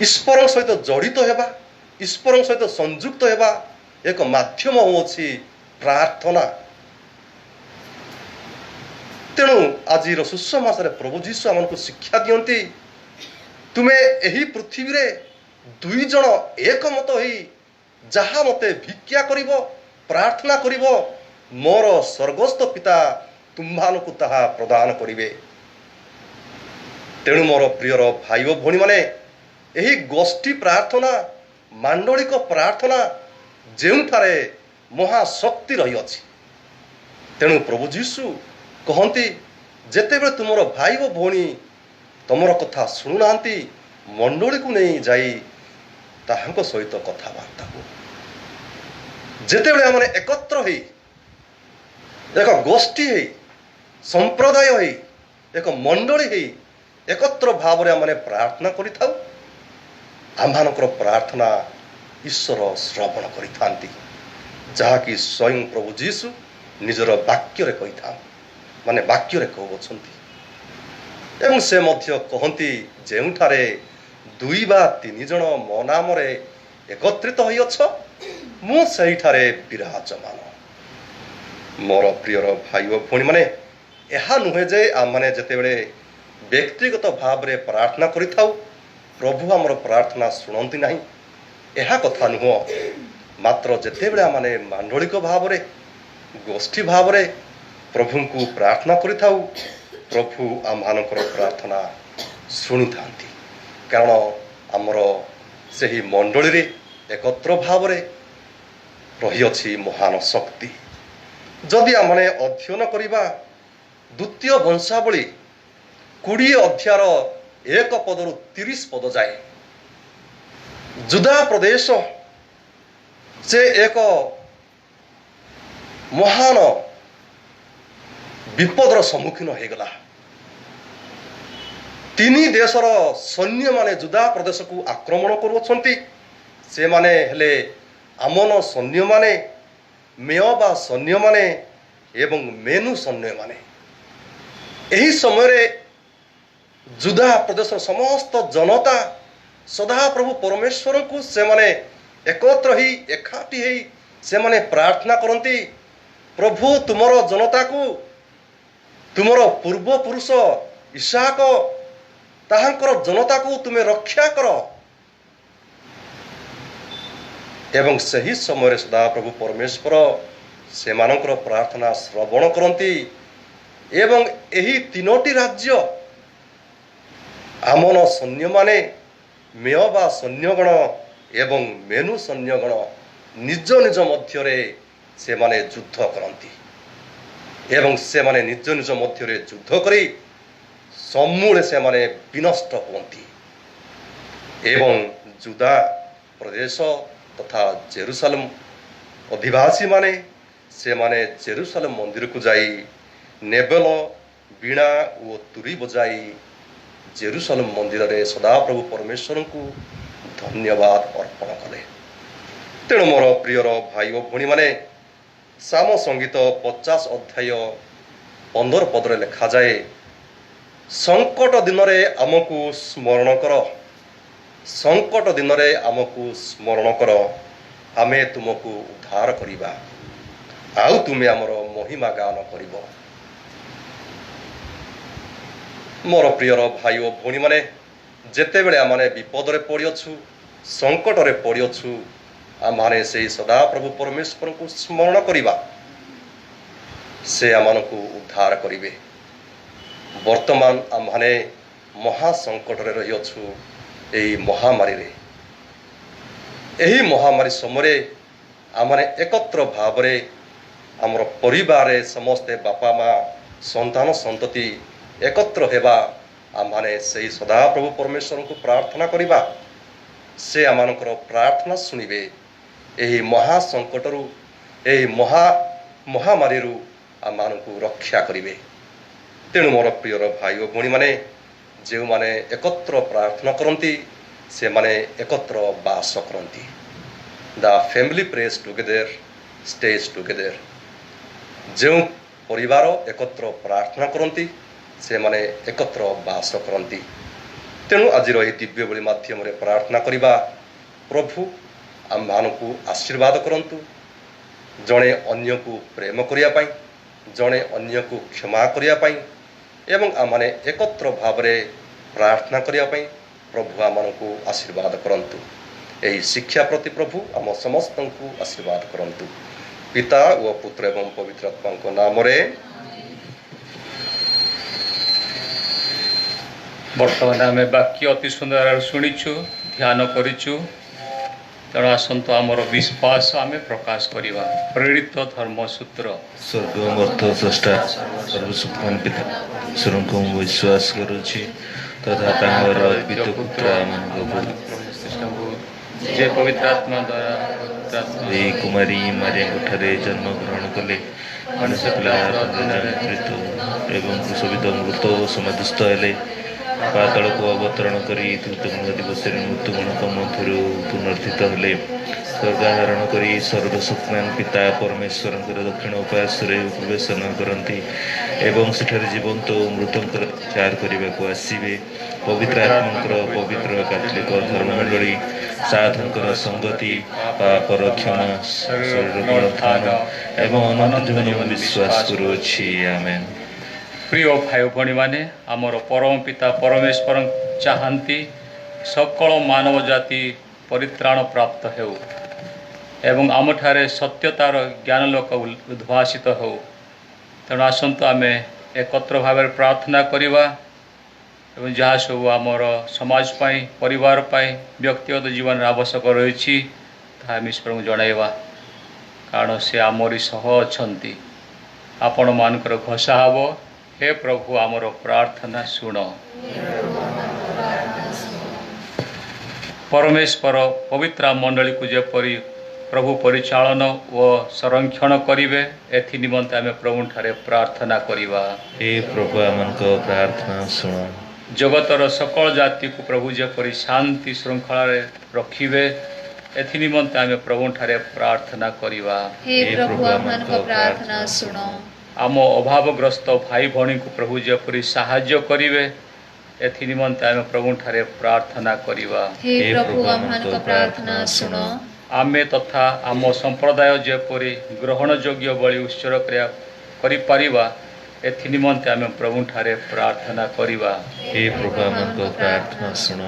[SPEAKER 5] ଈଶ୍ୱରଙ୍କ ସହିତ ଜଡ଼ିତ ହେବା, ଈଶ୍ୱରଙ୍କ ସହିତ ସଂଯୁକ୍ତ ହେବା ଏକ ମାଧ୍ୟମ ହେଉଛି ପ୍ରାର୍ଥନା। ତେଣୁ ଆଜିର ସୁସମାସରେ ପ୍ରଭୁ ଯୀଶୁ ଆମକୁ ଶିକ୍ଷା ଦିଅନ୍ତି, ତୁମେ ଏହି ପୃଥିବୀରେ 2 ଜଣ ଏକମତ ହୋଇ ଯାହା ମୋତେ ଭିକ୍ଷା କରିବ, ପ୍ରାର୍ଥନା କରିବ, ମୋର ସ୍ୱର୍ଗସ୍ଥ ପିତା ତୁମମାନଙ୍କୁ ତାହା ପ୍ରଦାନ କରିବେ। ତେଣୁ ମୋର ପ୍ରିୟର ଭାଇ ଓ ଭଉଣୀମାନେ, ଏହି ଗୋଷ୍ଠୀ ପ୍ରାର୍ଥନା, ମାଣ୍ଡଳିକ ପ୍ରାର୍ଥନା ଯେଉଁଠାରେ ମହାଶକ୍ତି ରହିଅଛି। ତେଣୁ ପ୍ରଭୁ ଯୀଶୁ କହନ୍ତି, ଯେତେବେଳେ ତୁମର ଭାଇ ଓ ଭଉଣୀ ତମର କଥା ଶୁଣୁନାହାନ୍ତି, ମଣ୍ଡଳୀକୁ ନେଇ ଯାଇ ତାହାଙ୍କ ସହିତ କଥାବାର୍ତ୍ତା ହୁଅ। ଯେତେବେଳେ ଆମେ ଏକତ୍ର ହେଇ, ଏକ ଗୋଷ୍ଠୀ ହେଇ, ସମ୍ପ୍ରଦାୟ ହେଇ, ଏକ ମଣ୍ଡଳୀ ହେଇ ଏକତ୍ର ଭାବରେ ଆମେ ପ୍ରାର୍ଥନା କରିଥାଉ, ଆମମାନଙ୍କର ପ୍ରାର୍ଥନା ଈଶ୍ୱର ଶ୍ରବଣ କରିଥାନ୍ତି, ଯାହାକି ସ୍ୱୟଂ ପ୍ରଭୁ ଯୀଶୁ ନିଜର ବାକ୍ୟରେ କହିଥାନ୍ତି, ମାନେ ବାକ୍ୟରେ କହୁଅଛନ୍ତି। ଏବଂ ସେ ମଧ୍ୟ କହନ୍ତି, ଯେଉଁଠାରେ 2 ବା 3 ଜଣ ମୋ ନାମରେ ଏକତ୍ରିତ ହୋଇଅଛ, ମୁଁ ସେହିଠାରେ ବିରାଜମାନ। ମୋର ପ୍ରିୟର ଭାଇ ଓ ଭଉଣୀମାନେ, ଏହା ନୁହେଁ ଯେ ଆମମାନେ ଯେତେବେଳେ ବ୍ୟକ୍ତିଗତ ଭାବରେ ପ୍ରାର୍ଥନା କରିଥାଉ ପ୍ରଭୁ ଆମର ପ୍ରାର୍ଥନା ଶୁଣନ୍ତି ନାହିଁ, ଏହା କଥା ନୁହଁ। ମାତ୍ର ଯେତେବେଳେ ଆମମାନେ ମାଣ୍ଡଳିକ ଭାବରେ, ଗୋଷ୍ଠୀ ଭାବରେ ପ୍ରଭୁଙ୍କୁ ପ୍ରାର୍ଥନା କରିଥାଉ, ପ୍ରଭୁ ଆମମାନଙ୍କର ପ୍ରାର୍ଥନା ଶୁଣିଥାନ୍ତି। କାରଣ ଆମର ସେହି ମଣ୍ଡଳୀରେ ଏକତ୍ର ଭାବରେ ରହିଅଛି ମହାନ ଶକ୍ତି। ଯଦି ଆମେ ଅଧ୍ୟୟନ କରିବା ଦ୍ୱିତୀୟ ବଂଶାବଳୀ 20 ଅଧ୍ୟାୟର 1 ପଦରୁ 30 ପଦ ଯାଏ, ଜୁଦା ପ୍ରଦେଶ ସେ ଏକ ମହାନ ବିପଦର ସମ୍ମୁଖୀନ ହୋଇଗଲା। 3 ଦେଶର ସୈନ୍ୟମାନେ ଜୁଦା ପ୍ରଦେଶକୁ ଆକ୍ରମଣ କରୁଅଛନ୍ତି। ସେମାନେ ହେଲେ ଆମନ ସୈନ୍ୟମାନେ, ମେୟବା ସୈନ୍ୟମାନେ ଏବଂ ମେନୁ ସୈନ୍ୟମାନେ। ଏହି ସମୟରେ ଜୁଦା ପ୍ରଦେଶର ସମସ୍ତ ଜନତା ସଦାପ୍ରଭୁ ପରମେଶ୍ୱରଙ୍କୁ ସେମାନେ ଏକତ୍ର ହୋଇ, ଏକାଠି ହୋଇ ସେମାନେ ପ୍ରାର୍ଥନା କରନ୍ତି, ପ୍ରଭୁ ତୁମର ଜନତାକୁ, ତୁମର ପୂର୍ବପୁରୁଷ ଇସାକ ତାହାଙ୍କର ଜନତାକୁ ତୁମେ ରକ୍ଷା କର। ଏବଂ ସେହି ସମୟରେ ସଦାପ୍ରଭୁ ପରମେଶ୍ୱର ସେମାନଙ୍କର ପ୍ରାର୍ଥନା ଶ୍ରବଣ କରନ୍ତି ଏବଂ ଏହି 3ଟି ରାଜ୍ୟ, ଆମନ ସୈନ୍ୟମାନେ, ମେୟବା ସୈନ୍ୟଗଣ ଏବଂ ମେନୁ ସୈନ୍ୟଗଣ ନିଜ ନିଜ ମଧ୍ୟରେ ସେମାନେ ଯୁଦ୍ଧ କରନ୍ତି। ଏବଂ ସେମାନେ ନିଜ ନିଜ ମଧ୍ୟରେ ଯୁଦ୍ଧ କରି ସମୂଳେ ସେମାନେ ବିନଷ୍ଟ ହୁଅନ୍ତି ଏବଂ ଜୁଦା ପ୍ରଦେଶ ତଥା ଜେରୁସାଲେମ ଅଧିବାସୀମାନେ ସେମାନେ ଜେରୁସାଲେମ ମନ୍ଦିରକୁ ଯାଇ ନେବେଲ ବୀଣା ଓ ତୁରୀ ବଜାଇ ଜେରୁସାଲେମ ମନ୍ଦିରରେ ସଦାପ୍ରଭୁ ପରମେଶ୍ୱରଙ୍କୁ ଧନ୍ୟବାଦ ଅର୍ପଣ କଲେ। ତେଣୁ ମୋର ପ୍ରିୟର ଭାଇ ଓ ଭଉଣୀମାନେ, ସାମ ସଙ୍ଗୀତ 50 ଅଧ୍ୟାୟ 15 ପଦରେ ଲେଖାଯାଏ, ସଙ୍କଟ ଦିନରେ ଆମକୁ ସ୍ମରଣ କର, ସଙ୍କଟ ଦିନରେ ଆମକୁ ସ୍ମରଣ କର, ଆମେ ତୁମକୁ ଉଦ୍ଧାର କରିବା, ଆଉ ତୁମେ ଆମର ମହିମା ଗାନ କରିବ। ମୋର ପ୍ରିୟର ଭାଇ ଓ ଭଉଣୀମାନେ, ଯେତେବେଳେ ଆମେ ବିପଦରେ ପଡ଼ିଅଛୁ, ସଙ୍କଟରେ ପଡ଼ିଅଛୁ, ଆମମାନେ ସେହି ସଦାପ୍ରଭୁ ପରମେଶ୍ୱରଙ୍କୁ ସ୍ମରଣ କରିବା, ସେ ଆମମାନଙ୍କୁ ଉଦ୍ଧାର କରିବେ। ବର୍ତ୍ତମାନ ଆମମାନେ ମହାସଙ୍କଟରେ ରହିଅଛୁ। ଏହି ମହାମାରୀରେ, ଏହି ମହାମାରୀ ସମୟରେ ଆମମାନେ ଏକତ୍ର ଭାବରେ ଆମର ପରିବାରରେ ସମସ୍ତେ ବାପା ମା ସନ୍ତାନ ସନ୍ତତି ଏକତ୍ର ହେବା, ଆମମାନେ ସେହି ସଦାପ୍ରଭୁ ପରମେଶ୍ୱରଙ୍କୁ ପ୍ରାର୍ଥନା କରିବା। ସେ ଆମମାନଙ୍କର ପ୍ରାର୍ଥନା ଶୁଣିବେ। ଏହି ମହାସଙ୍କଟରୁ, ଏହି ମହାମାରୀରୁ ଆମମାନଙ୍କୁ ରକ୍ଷା କରିବେ। ତେଣୁ ମୋର ପ୍ରିୟର ଭାଇ ଓ ଭଉଣୀମାନେ, ଯେଉଁମାନେ ଏକତ୍ର ପ୍ରାର୍ଥନା କରନ୍ତି ସେମାନେ ଏକତ୍ର ବାସ କରନ୍ତି। ଦ ଫ୍ୟାମିଲି ପ୍ରେଜ୍ ଟୁଗେଦର ଷ୍ଟେଜ୍ ଟୁଗେଦର। ଯେଉଁ ପରିବାର ଏକତ୍ର ପ୍ରାର୍ଥନା କରନ୍ତି ସେମାନେ ଏକତ୍ର ବାସ କରନ୍ତି। ତେଣୁ ଆଜିର ଏହି ଦିବ୍ୟ ବଳି ମାଧ୍ୟମରେ ପ୍ରାର୍ଥନା କରିବା, ପ୍ରଭୁ ଆମମାନଙ୍କୁ ଆଶୀର୍ବାଦ କରନ୍ତୁ, ଜଣେ ଅନ୍ୟକୁ ପ୍ରେମ କରିବା ପାଇଁ, ଜଣେ ଅନ୍ୟକୁ କ୍ଷମା କରିବା ପାଇଁ ଏବଂ ଆମମାନେ ଏକତ୍ର ଭାବରେ ପ୍ରାର୍ଥନା କରିବା ପାଇଁ ପ୍ରଭୁ ଆମମାନଙ୍କୁ ଆଶୀର୍ବାଦ କରନ୍ତୁ। ଏହି ଶିକ୍ଷା ପ୍ରତି ପ୍ରଭୁ ଆମ ସମସ୍ତଙ୍କୁ ଆଶୀର୍ବାଦ କରନ୍ତୁ। ପିତା ଓ ପୁତ୍ର ଏବଂ ପବିତ୍ର ଆତ୍ମାଙ୍କ ନାମରେ।
[SPEAKER 2] ବର୍ତ୍ତମାନ ଆମେ ବାକ୍ୟ ଅତି ସୁନ୍ଦର ଶୁଣିଛୁ, ଧ୍ୟାନ କରିଛୁ। ତେଣୁ ଆସନ୍ତୁ ଆମର ବିଶ୍ୱାସ ଆମେ ପ୍ରକାଶ କରିବା। ପ୍ରେରିତ ଧର୍ମସୂତ୍ର।
[SPEAKER 3] ସ୍ୱର୍ଗ ଅର୍ଥ ସ୍ରଷ୍ଟା ସର୍ବଶକ୍ତିମାନ ପିତା ଈଶ୍ୱରଙ୍କୁ ମୁଁ ବିଶ୍ୱାସ କରୁଛି ତଥା ତାଙ୍କର ଅଦ୍ୱିତୀୟ ପୁତ୍ର ଆମମାନଙ୍କ
[SPEAKER 2] ପ୍ରଭୁ ଯେ ପବିତ୍ର ଆତ୍ମା ଦ୍ୱାରା
[SPEAKER 3] ଏହି କୁମାରୀ ମାରିଆଙ୍କ ଠାରେ ଜନ୍ମଗ୍ରହଣ କଲେ, ମଣିଷ ପିଲା ଏବଂ କୁଶବିତ ମୃତ ଓ ସମାଧିସ୍ଥ ହେଲେ, ପାତାଳକୁ ଅବତରଣ କରି ତୃତୀୟ ଦିବସରେ ମୃତ୍ୟୁଗଣଙ୍କ ମଧ୍ୟରୁ ପୁନର୍ଥିତ ହେଲେ, ସ୍ୱର୍ଗାରୋହଣ କରି ସର୍ବଶକ୍ତିମାନ ପିତା ପରମେଶ୍ୱରଙ୍କର ଦକ୍ଷିଣ ଉପାସରେ ପ୍ରବେଶନ କରନ୍ତି ଏବଂ ସେଠାରେ ଜୀବନ୍ତ ଓ ମୃତଙ୍କର ବିଚାର କରିବାକୁ ଆସିବେ। ପବିତ୍ର ଆତ୍ମାଙ୍କର ପବିତ୍ର କାଥଲିକ ଧର୍ମମଣ୍ଡଳୀ, ସାଧୁଙ୍କର ସଂଗତି, ପାପର କ୍ଷମା, ଶରୀର ପୁନରୁତ୍ଥାନ ଏବଂ ଅନନ୍ତ ଜୀବନ ବିଶ୍ୱାସ କରୁଅଛି। ଆମେନ୍।
[SPEAKER 2] ପ୍ରିୟ ଭାଇ ଭଉଣୀମାନେ, ଆମର ପରମ ପିତା ପରମେଶ୍ୱର ଚାହାନ୍ତି ସକଳ ମାନବ ଜାତି ପରିତ୍ରାଣ ପ୍ରାପ୍ତ ହେଉ ଏବଂ ଆମଠାରେ ସତ୍ୟତାର ଜ୍ଞାନଲୋକ ଉଦ୍ଭାସିତ ହେଉ। ତେଣୁ ଆସନ୍ତୁ ଆମେ ଏକତ୍ର ଭାବରେ ପ୍ରାର୍ଥନା କରିବା ଏବଂ ଯାହା ସବୁ ଆମର ସମାଜ ପାଇଁ, ପରିବାର ପାଇଁ, ବ୍ୟକ୍ତିଗତ ଜୀବନରେ ଆବଶ୍ୟକ ରହିଛି ତାହା ଆମେ ଈଶ୍ୱରଙ୍କୁ ଜଣାଇବା, କାରଣ ସେ ଆମରି ସହ ଅଛନ୍ତି। ଆପଣମାନଙ୍କର ଘୋଷା ହେବ, ହେ ପ୍ରଭୁ ଆମର ପ୍ରାର୍ଥନା ଶୁଣ। ପରମେଶ୍ୱର ପବିତ୍ର ମଣ୍ଡଳୀକୁ ଯେପରି ପ୍ରଭୁ ପରିଚାଳନା ଓ ସଂରକ୍ଷଣ କରିବେ, ଏଥି ନିମନ୍ତେ ଆମେ ପ୍ରଭୁଠାରେ ପ୍ରାର୍ଥନା କରିବା।
[SPEAKER 3] ହେ ପ୍ରଭୁ ଆମମାନଙ୍କ ପ୍ରାର୍ଥନା ଶୁଣ।
[SPEAKER 2] ଜଗତର ସକଳ ଜାତିକୁ ପ୍ରଭୁ ଯେପରି ଶାନ୍ତି ଶୃଙ୍ଖଳାରେ ରଖିବେ, ଏଥି ନିମନ୍ତେ ଆମେ ପ୍ରଭୁଠାରେ ପ୍ରାର୍ଥନା କରିବା।
[SPEAKER 1] ହେ ପ୍ରଭୁ ଆମମାନଙ୍କ ପ୍ରାର୍ଥନା ଶୁଣ।
[SPEAKER 2] ଆମ ଅଭାବଗ୍ରସ୍ତ ଭାଇ ଭଉଣୀଙ୍କୁ ପ୍ରଭୁ ଯେପରି ସାହାଯ୍ୟ କରିବେ, ଏଥି ନିମନ୍ତେ ଆମେ ପ୍ରଭୁଠାରେ ପ୍ରାର୍ଥନା କରିବା।
[SPEAKER 1] ହେ ପ୍ରଭୁ ଆମମାନଙ୍କ ପ୍ରାର୍ଥନା ଶୁଣ।
[SPEAKER 2] ଆମେ ତଥା ଆମ ସମ୍ପ୍ରଦାୟ ଯେପରି ଗ୍ରହଣଯୋଗ୍ୟ ବଳି ଉତ୍ସର୍ଗ କରିପାରିବା, ଏଥି ନିମନ୍ତେ ଆମେ ପ୍ରଭୁଠାରେ ପ୍ରାର୍ଥନା କରିବା।
[SPEAKER 3] ହେ ପ୍ରଭୁ ଆମମାନଙ୍କ ପ୍ରାର୍ଥନା ଶୁଣ।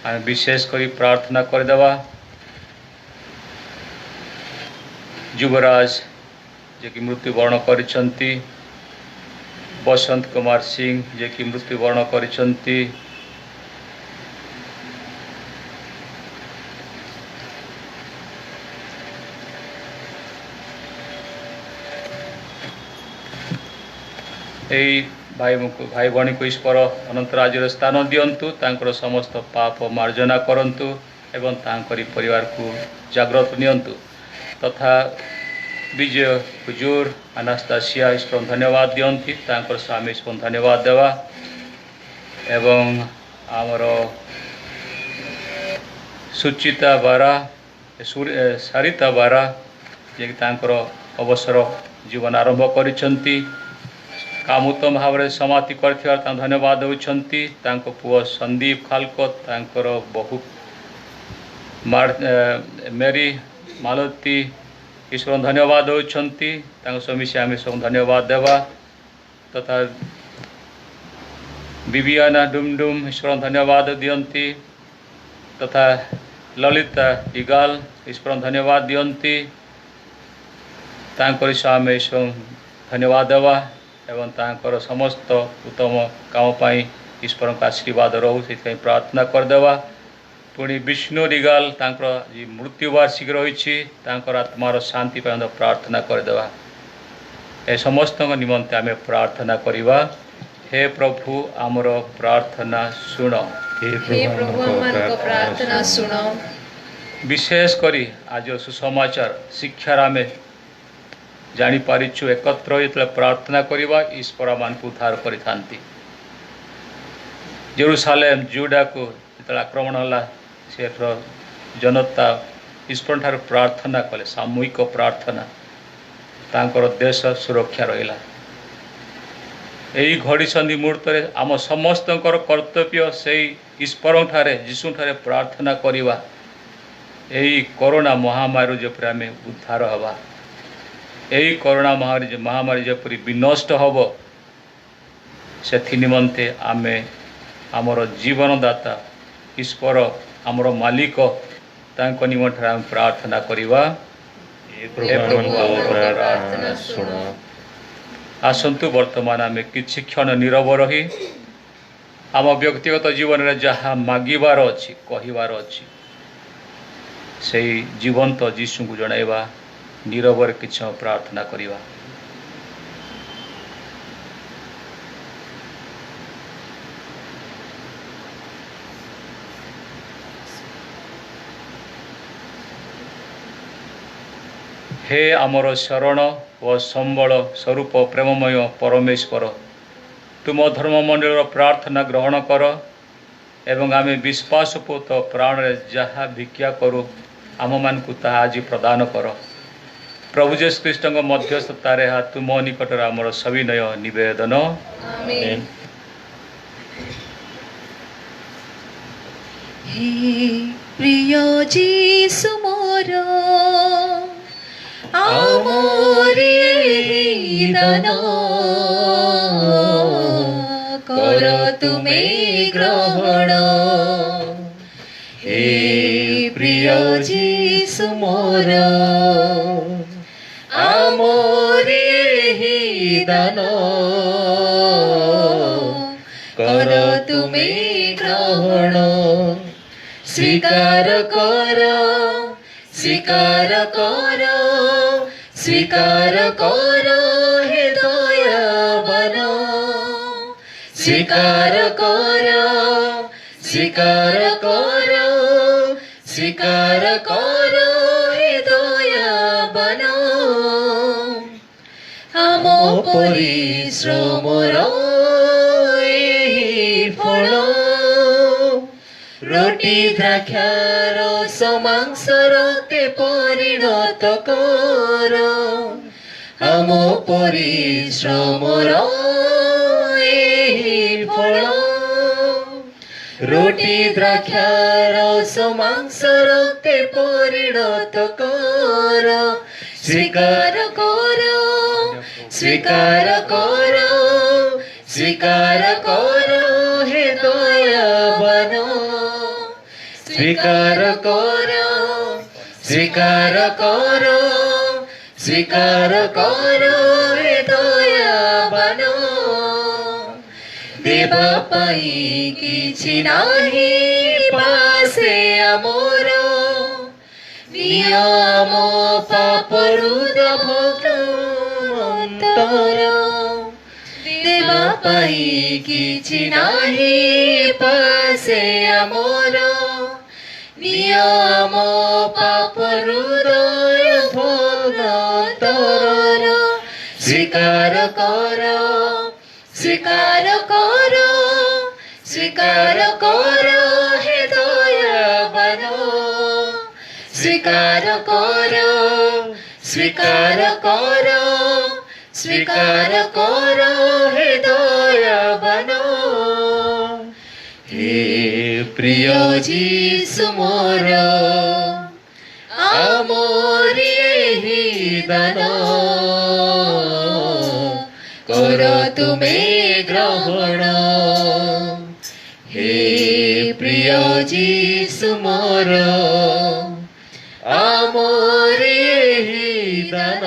[SPEAKER 2] ଆମେ ବିଶେଷ କରି ପ୍ରାର୍ଥନା କରିଦେବା ଯୁବରାଜ ଯିଏକି ମୃତ୍ୟୁବରଣ କରିଛନ୍ତି, ବସନ୍ତ କୁମାର ସିଂ ଯିଏକି ମୃତ୍ୟୁବରଣ କରିଛନ୍ତି, এই ଭାଇ ଭଉଣୀକୁ ଈଶ୍ୱର ଅନନ୍ତ ରାଜ୍ୟରେ ସ୍ଥାନ ଦିଅନ୍ତୁ, ତାଙ୍କର ସମସ୍ତ ପାପ ମାର୍ଜନା କରନ୍ତୁ ଏବଂ ତାଙ୍କରି ପରିବାରକୁ ଜାଗ୍ରତ ନିଅନ୍ତୁ। ତଥା ବିଜୟ ହୁଜୁର ଆନାସ୍ତାସିଆ ଈଶ୍ୱରଙ୍କୁ ଧନ୍ୟବାଦ ଦିଅନ୍ତି, ତାଙ୍କର ସ୍ୱାମୀ ଈଶ୍ୱରଙ୍କୁ ଧନ୍ୟବାଦ ଦେବା ଏବଂ ଆମର ସୁଚିତା ବାରା ସାରିତା ବାରା ଯିଏକି ତାଙ୍କର ଅବସର ଜୀବନ ଆରମ୍ଭ କରିଛନ୍ତି, କାମ ଉତ୍ତମ ଭାବରେ ସମାପ୍ତି କରିଥିବାର ତାଙ୍କୁ ଧନ୍ୟବାଦ ଦେଉଛନ୍ତି। ତାଙ୍କ ପୁଅ ସନ୍ଦୀପ ଖାଲକତ, ତାଙ୍କର ବୋହୂ ମେରୀ ମାଲତୀ ଈଶ୍ୱରଙ୍କୁ ଧନ୍ୟବାଦ ଦେଉଛନ୍ତି, ତାଙ୍କ ସହ ମିଶି ଆମେ ସବୁ ଧନ୍ୟବାଦ ଦେବା। ତଥା ବିବିଆନା ଡୁମଡୁମ ଈଶ୍ୱରଙ୍କୁ ଧନ୍ୟବାଦ ଦିଅନ୍ତି, ତଥା ଲଳିତା ଇଗାଲ ଈଶ୍ୱରଙ୍କୁ ଧନ୍ୟବାଦ ଦିଅନ୍ତି, ତାଙ୍କରି ସହ ଆମେ ଈଶ୍ୱରଙ୍କୁ ଧନ୍ୟବାଦ ଦେବା ଏବଂ ତାଙ୍କର ସମସ୍ତ ଉତ୍ତମ କାମ ପାଇଁ ଈଶ୍ୱରଙ୍କ ଆଶୀର୍ବାଦ ରହୁ ସେଥିପାଇଁ ପ୍ରାର୍ଥନା କରିଦେବା। ପୁଣି ବିଷ୍ଣୁ ରିଗାଲ ତାଙ୍କର ମୃତ୍ୟୁ ବାର୍ଷିକୀ ରହିଛି, ତାଙ୍କର ଆତ୍ମାର ଶାନ୍ତି ପାଇଁ ମଧ୍ୟ ପ୍ରାର୍ଥନା କରିଦେବା। ଏ ସମସ୍ତଙ୍କ ନିମନ୍ତେ ଆମେ ପ୍ରାର୍ଥନା କରିବା। हे प्रभु आमर प्रार्थना शुण।
[SPEAKER 1] हे प्रभु हमको प्रार्थना सुनो।
[SPEAKER 2] विशेष करी आज सुसमाचार शिक्षार आम जापारिचु एकत्र जो प्रार्थना करवा ईश्वर मान को उद्धार करि जेरूसालेम जुडा को जो आक्रमण है से जनता ईश्वर ठार प्रार्थना कले सामूहिक प्रार्थना तांकर देश सुरक्षा रहिला। यही घड़ी संधि मुहूर्त आम समस्त कर्तव्य से ईश्वर ठारे जीशु ठारे प्रार्थना करवा यही कोरोना महामारी जपरी आम उद्धार हवा, यही कोरोना महामारी जपरी विनष्ट हम से निमंते आम आमर जीवनदाता ईश्वर आमर मालिक तांको निमंते आम प्रार्थना करवा। आसंतु वर्तमान आम किछि क्षण नीरव रही आम व्यक्तिगत जीवन में जहाँ मागिबार अच्छी कहिबार अच्छी से जीवंत जीशु को जणाइबा नीरव किछ प्रार्थना करिबा। हे आमर शरण व संबल स्वरूप प्रेममय परमेश्वर तुम धर्ममंडल प्रार्थना ग्रहण कर एवं आम विश्वासपूत प्राण जहाँ भिक्षा करूँ आम मान को ताहा आज प्रदान कर। प्रभु यीशु ख्रीष्ट मध्यस्थतार तुम निकट आमर सविनय निवेदन।
[SPEAKER 1] आमीन। हे प्रिय जीसु मोर आमोरे दान कर तुमे ग्रहण। हे प्रिय जीसु मोर आमोरे दान कर तुमे ग्रहण। स्वीकार कर स्वीकार कर स्वीकार कर हे दयावान। स्वीकार कर स्वीकार कर स्वीकार कर हे दयावान। आम परिश्रमर एही फल रोटी द्राक्षार मांसर के परिणत कर। आम परिश्रमर एही फल रोटी द्राक्षार मांसर के परिणत कर। स्वीकार कर स्वीकार कर स्वीकार कर हे दयावान। स्वीकार कर स्वीकार कर स्वीकार कर हे दयावान। देवा पाई किछि नाही पासे आमर निय आम पापरु दभक्त अंतर। देवा पाई किछि नाही पासे आमर नियम पाप हृदय भगतर स्वीकार कर स्वीकार कर स्वीकार कर हे दयावान स्वीकार कर स्वीकार कर स्वीकार कर हे दयावान हे प्रिय जीसु मोर आमोरी एही दान कर तुमे ग्रहण हे प्रिय जीसु मोर आमोरी एही दान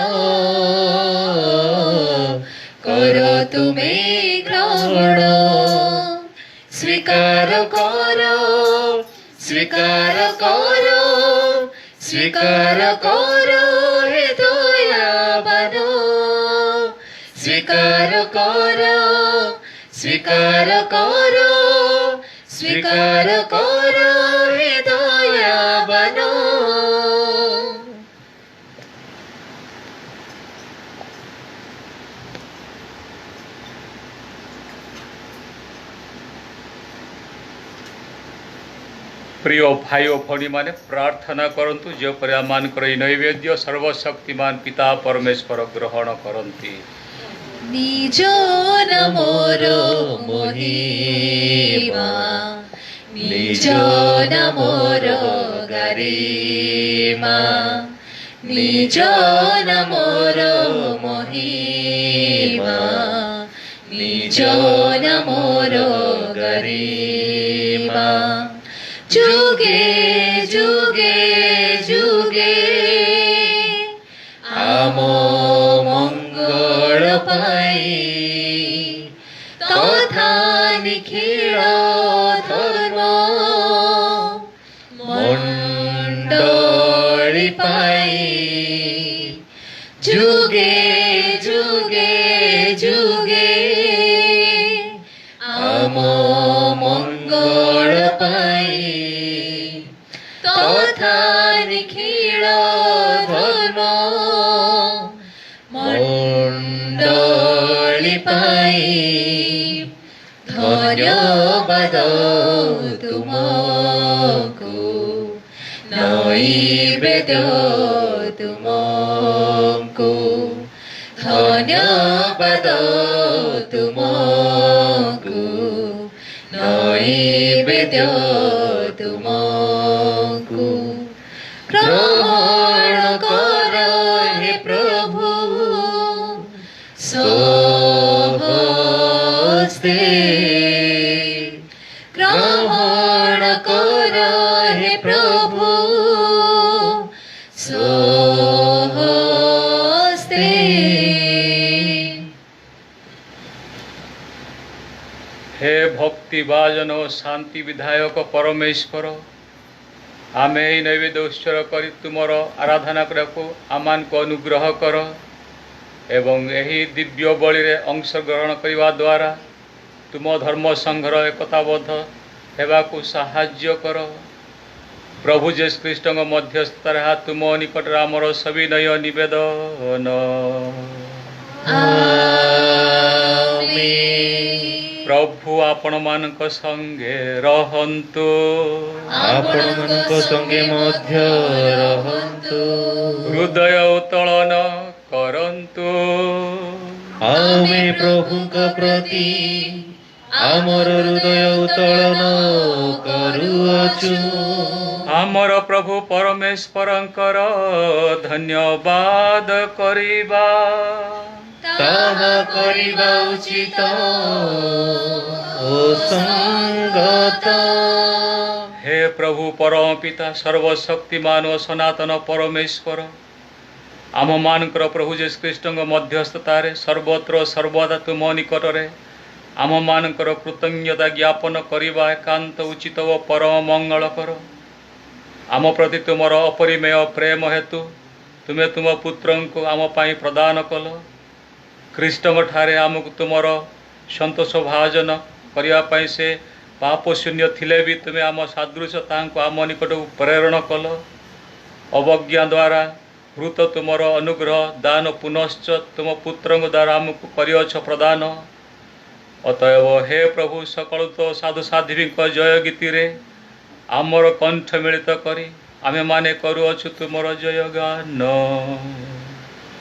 [SPEAKER 1] कर तुमे ग्रहण स्वीकार कर स्वीकार कर स्वीकार कर हे दयावान स्वीकार कर स्वीकार कर स्वीकार कर हे दयावान
[SPEAKER 2] प्रिय भाई और भणी माने प्रार्थना करंतु जेपरि आमानकर ई नैवेद्य सर्वशक्तिमान पिता परमेश्वर ग्रहण करंती
[SPEAKER 1] निज नामर महिमा निज नामर गरिमा निज नामर महिमा निज नामर गरिमा जुगे जुगे जुगे आम मंगल पाई तथा निखिल धर्म मंडली पाई जुगे जुगे जुगे आम मंगल पाई तथा निखिल धर्म मंडली पाई धन्यवाद तुमको नैवेद्य तुमको धन्यवाद तुमको नैवेद्य तुमको ग्रहण कर हे प्रभु स्वहस्ते ग्रहण कर हे प्रभु स्वहस्ते
[SPEAKER 2] हे भक्ति बाजन और शांति विधायक परमेश्वर आमे ही नैवेद्य उत्सर्ग करी तुमर आराधना करको आमान को अनुग्रह कर एवं यही दिव्य बलि रे अंश ग्रहण करने द्वारा तुम धर्म संघर एकताबद्ध हेबाकु साहाय्य कर प्रभु जेसु ख्रीष्ट मध्यस्थर तुम निकट आमर सविनय निवेदन प्रभु आपण मानक संगे रहंतु
[SPEAKER 3] आपण मानक संगे मध्य रहंतु
[SPEAKER 2] हृदय उत्तोलन करंतु
[SPEAKER 3] आमे प्रभुक प्रति आमर हृदय उत्तोलन करुअछु
[SPEAKER 2] आमर प्रभु परमेश्वरंकर धन्यवाद करिबा
[SPEAKER 3] ताहा करिबा उचित ओ संगत
[SPEAKER 2] हे प्रभु परम पिता सर्वशक्तिमान और सनातन परमेश्वर आम मानकर प्रभु जेसु ख्रीष्ट मध्यस्थतार सर्वत्र सर्वदा तुम निकटरे आम मानकर कृतज्ञता ज्ञापन करवा एकांत उचित व परम मंगलकर आम प्रति तुमर अपरिमेय प्रेम हेतु तुम्हें तुम पुत्र को आम पाई प्रदान कल ख्रीष्ट ठारे आमको तुमर ସନ୍ତୋଷ ଭାଜନ କରିବା ପାଇଁ ସେ ପାପ ଶୂନ୍ୟ ଥିଲେ ବି ତୁମେ ଆମ ସାଦୃଶ୍ୟ ତାହାଙ୍କୁ ଆମ ନିକଟକୁ ପ୍ରେରଣ କଲ। ଅବଜ୍ଞା ଦ୍ୱାରା ହୃତ ତୁମର ଅନୁଗ୍ରହ ଦାନ ପୁନଶ୍ଚ ତୁମ ପୁତ୍ରଙ୍କ ଦ୍ୱାରା ଆମକୁ କରିଅଛ ପ୍ରଦାନ। ଅତଏବ ହେ ପ୍ରଭୁ ସକଳ ତ ସାଧୁ ସାଧ୍ୱୀଙ୍କ ଜୟ ଗୀତିରେ ଆମର କଣ୍ଠ ମିଳିତ କରି ଆମେମାନେ କରୁଅଛୁ ତୁମର ଜୟ ଗାନ।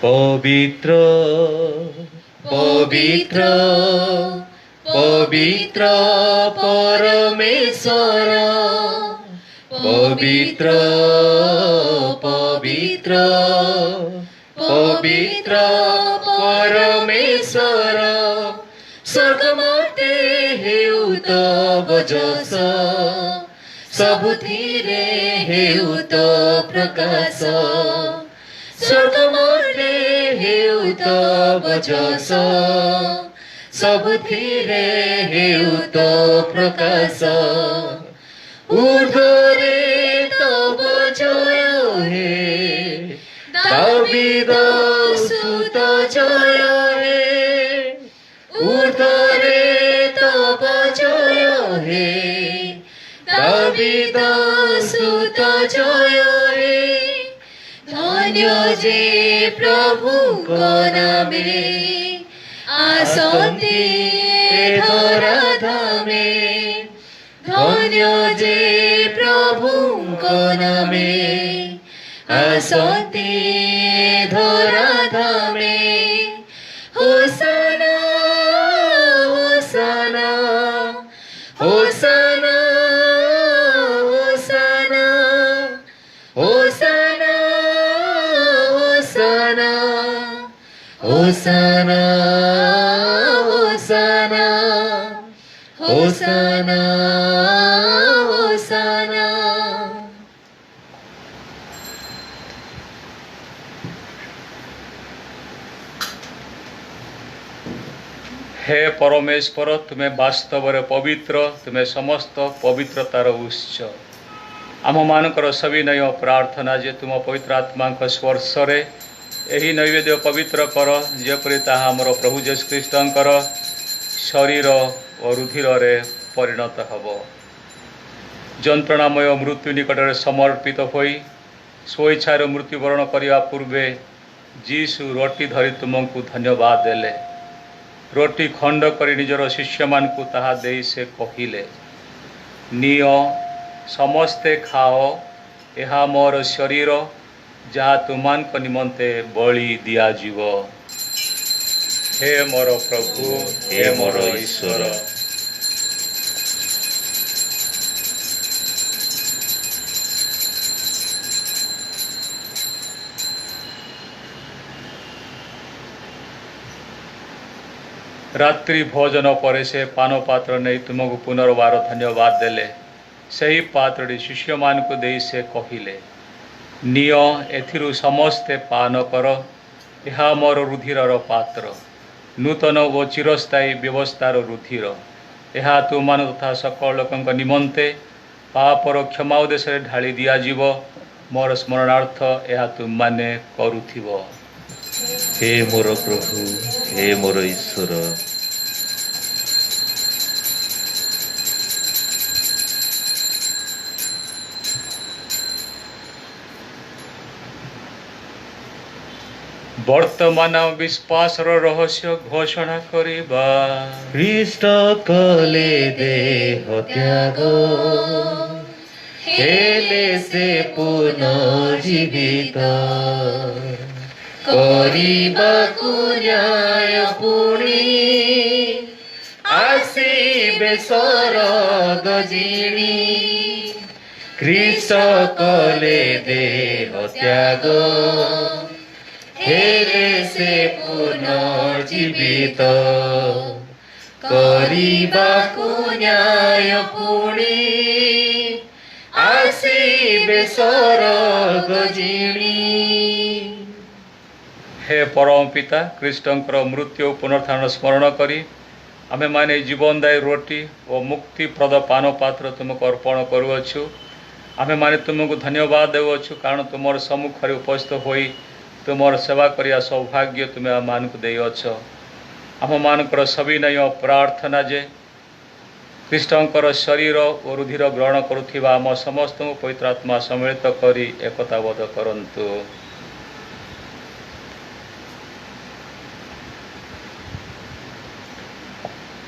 [SPEAKER 3] ପବିତ୍ର ପବିତ୍ର ପବିତ୍ର ପରମେଶ୍ୱର ପବିତ୍ର ପବିତ୍ର ପବିତ୍ର ପରମେଶ୍ୱର ସ୍ୱର୍ଗ ମତେ ହେଉ ତବ ଯଶ ସବୁଥିରେ ହେଉ ତ ପ୍ରକାଶ ସ୍ୱର୍ଗ ମତେ ହେଉ ତବ ଯଶ ସବୁଥିରେ ହେଉ ତ ପ୍ରକାଶ ঊর্ধ্বরে তব জয় হে দাবিদ সুত জয় হে ঊর্ধ্বরে তব জয় হে দাবিদ সুত জয় হে ধন্য যে প্রভুଙ୍କ নামে আসন্তি ধরা ধামে ধন্য যে প্রভুଙ୍କ নামে আসন্তি ধরা ধামে হোসানা হোসানা হোসানা হোসানা হোসানা হোসানা হোসানা হোসানা হোসানা হোসানা।
[SPEAKER 2] हे परमेश्वर तुमे वास्तव पवित्र तुमे समस्त पवित्रतार उत्स आम मानकर सविनय प्रार्थना जे तुम पवित्र आत्मा स्पर्श यही नैवेद्य पवित्र कर जेपरी ताहा आमर प्रभु जेसु ख्रीष्टर शरीर और रुधिर परिणत हब। जंत्रणामय मृत्यु निकट समर्पित होई स्वेच्छार मृत्युवरण करने पूर्वे जीशु रोटी धरी तुमको धन्यवाद देले। रोटी खंड कर निजर शिष्य मान को ताहा दे से कहिले नियो समस्ते खाओ यह मोर शरीर जहाँ तुमान को निमंते बलि दिया जीव। हे मोर प्रभु हे मोर ईश्वर। रात्रि भोजन पर से पान पात्र नहीं तुमको पुनर्बार धन्यवाद देले। सही पात्रटी शिष्य मान को दे से कहिले नियो एथिरु समस्ते पान कर यह मोर रुधिर पात्र नूतन व चिरस्थायी व्यवस्थार रुधिर यह तुम तथा सकल लोक निमंते पापर क्षमा उद्देश्य ढाली दिया जीव मोर स्मरणार्थ यह तुम माने करुथिब।
[SPEAKER 3] हे मोर प्रभु हे मोर ईश्वर।
[SPEAKER 2] वर्तमान विश्वास रहस्य घोषणा करिबा।
[SPEAKER 3] ख्रीष्ट कले देह त्याग हेले से पुनर्जीवित କରିବାକୁ न्याय पुणी आसीबे सरग जिणी ख्रीष्ट कले देह त्याग हेले से पुनर्जीवित କରିବାକୁ न्याय पुणी आसीबे सरग जिणी।
[SPEAKER 2] हे परम पिता कृष्णकर मृत्यु पुनरुत्थान स्मरण करी आमे माने जीवनदायी रोटी और मुक्तिप्रद पान पात्र तुमको अर्पण करुअछु। आमे माने तुमको धन्यवाद देउछु कारण तुमर सम्मुख उपस्थित होई तुमर सेवा करिया सौभाग्य तुम्हें मान को देअछ। ଆମମାନଙ୍କର ସବିନୟ ପ୍ରାର୍ଥନା ଯେ ଖ୍ରୀଷ୍ଟଙ୍କର ଶରୀର ଓ ରୁଧିର ଗ୍ରହଣ କରୁଥିବା ଆମ ସମସ୍ତଙ୍କୁ ପବିତ୍ର ଆତ୍ମା ସମ୍ମିଳିତ କରି ଏକତାବଦ୍ଧ କରନ୍ତୁ।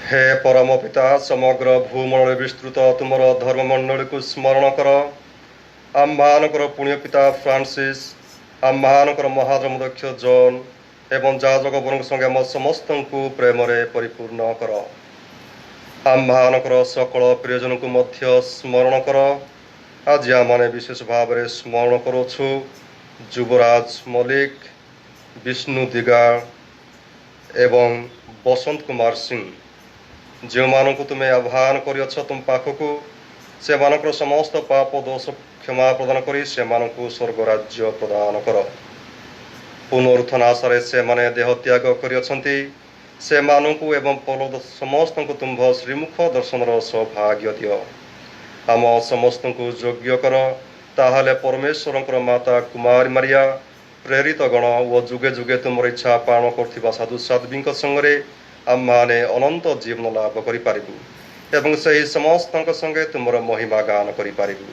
[SPEAKER 5] हे परम पिता, समग्र भूमंडल विस्तृत तुमर धर्ममंडल को स्मरण कर। आम्मानकर पुण्य पिता फ्रांसिस, आम्मानकर महाधर्मदक्ष जॉन एवं जाजक बरंग संगे आम समस्त को प्रेम परिपूर्ण कर। आम्मानकर सकल प्रियजन को मध्य स्मरण कर। आज आम विशेष भाव में स्मरण करुछु युवराज मलिक, विष्णु दिगाड़ एवं बसंत कुमार सिंह, जो मानक तुम्हें आह्वान कर तुम पाखक से समस्त पाप दोष क्षमा प्रदान कर स्वर्ग राज्य प्रदान कर। पुनरुत्थान आशारे से माने देह त्याग कर एवं पल समस्त को तुम श्रीमुख दर्शन सौभाग्य दिय। आम समस्त को योग्य कर, ताहले परमेश्वर माता कुमारी मारिया, प्रेरित गण और जुगे जुगे तुम इच्छा पालन कर साधु साध्वी संगे आम माने अनंत जीवन लाभ करिपारिबु एवं सही समस्त संगे तुमर महिमा गान करिपारिबु।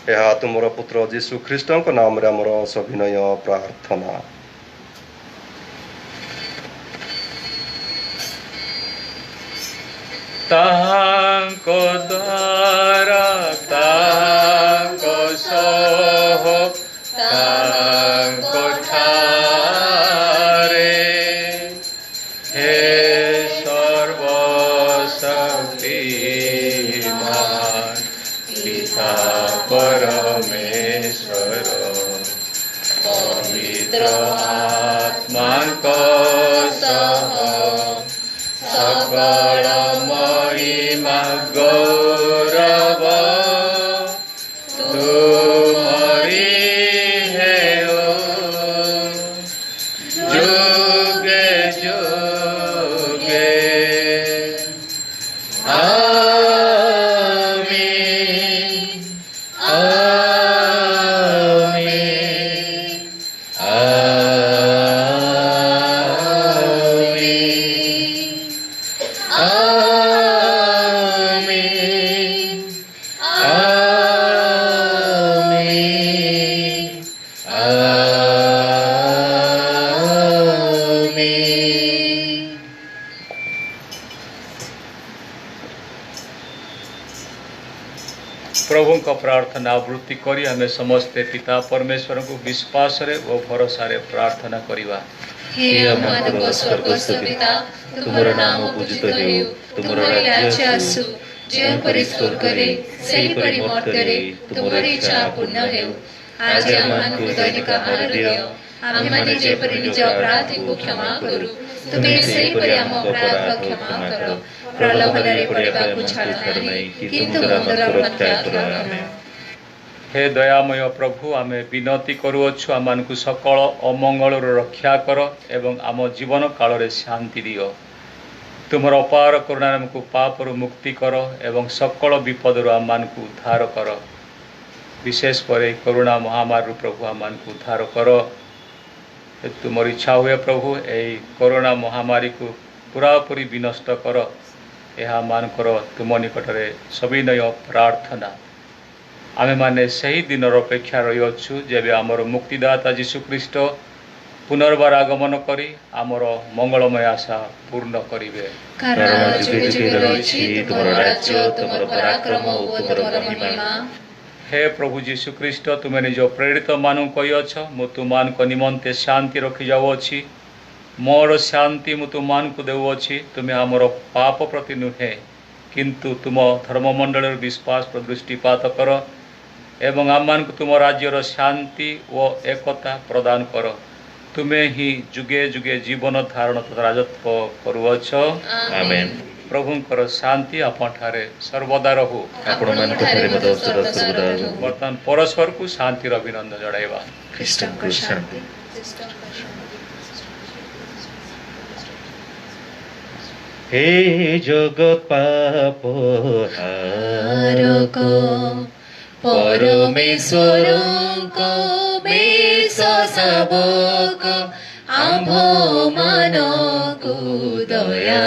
[SPEAKER 5] यह तुमर पुत्र जीशु ख्रीष्ट नाम रे हमर सविनय प्रार्थना।
[SPEAKER 2] ताको द्वारा ताको सह ताको ठारे हे सर्वशक्तिमान पिता परमेश्वर पवित्र आत्मा को सह सकल महिमा गौरव तुम्हारी है जुगे जुगे। आमीन आमीन प्रभु को प्रार्थना आवृत्ति करी हमें समस्ते पिता परमेश्वर को विश्वास रे और भरोसा रे प्रार्थना करिवा।
[SPEAKER 3] हे अम्मानक स्वर्गस्थ पिता, तुमर नाम पूजित हेउ, तुमर राज्य आसु, जेपरि स्वर्गरे सेहीपरि मर्त्यरे तुमर इच्छा पूर्ण हेउ। आज आम्मानकु दैनिक आहार दियो, आम्हेମାନେ जेपरि निज अपराधीକୁ क्षमा करू, तुमे सेहीपरि आम अपराध क्षमा कर। प्रलोभनरे पड़िबाकु छाड़ नाही, किंतु मन्दर रक्षा कर।
[SPEAKER 2] हे दयामय प्रभु, आमे विनती करूअछु आमानकु सकल अमंगल रक्षा कर एवं आम जीवन काल रे शांति दियो। तुमर अपार करुणा हमको पाप मुक्ति कर एवं सकल विपद आमानकु उद्धार कर। विशेष पर करुणा महामारी प्रभु आमानकु उद्धार कर। तुमर इच्छा हुए प्रभु यही कोरोना महामारी को पूरापूरी विनष्ट कर। यह मानकर तुम निकट में सविनय प्रार्थना। आमे माने सही दिन अपेक्षा रहीअछु जेबे आमर मुक्तिदाता जीशु ख्रीष्ट पुनर्बार आगमन करी आमर मंगलमय आशा पूर्ण करिवे।
[SPEAKER 3] कारण जुगे जुगे रहिछि तुमर राज्य, तुमर पराक्रम ओ तुमर महिमा।
[SPEAKER 2] हे प्रभु जीशु ख्रीष्ट, तुम्हें निज प्रेरित मानु कहीअछ मु तुमान को निमंते शांति रखी जाउअछि, मोर शांति मु तुमान को देउअछि। तुम्हें आमर पाप प्रति नुहे किंतु तुम धर्ममंडल विश्वास पर दृष्टिपात कर एवं आमान को तुम राज्यर शांति व एकता प्रदान कर। तुम्हें ही जुगे जुगे जीवन धारण तथा राजत्व करुअछ।
[SPEAKER 3] आमेन।
[SPEAKER 2] प्रभुंकर शांति आपठारे सर्वदा रहू। वर्तमान परस्पर को शांतिर अभिनंदन जणाइबा।
[SPEAKER 3] ख्रीष्टको शांति।
[SPEAKER 6] हे जगत पाप
[SPEAKER 3] हारक परमेश्वरको मेष शावक
[SPEAKER 1] आम्भ मानकु दया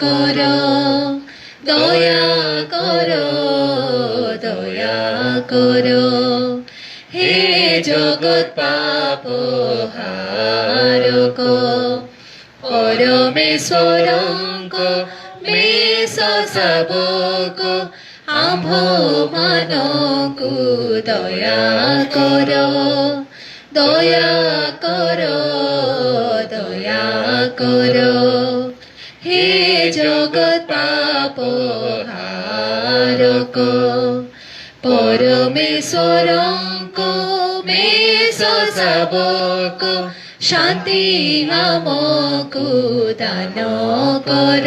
[SPEAKER 1] कर दया कर दया कर हे जगत पाप हारक परमेश्वरंक मेष शावक आम्भ मानकु दया कर दया कर दया कर हे जगत पाप हारक परमेश्वरंक मेष शावक शांति आमकु दान कर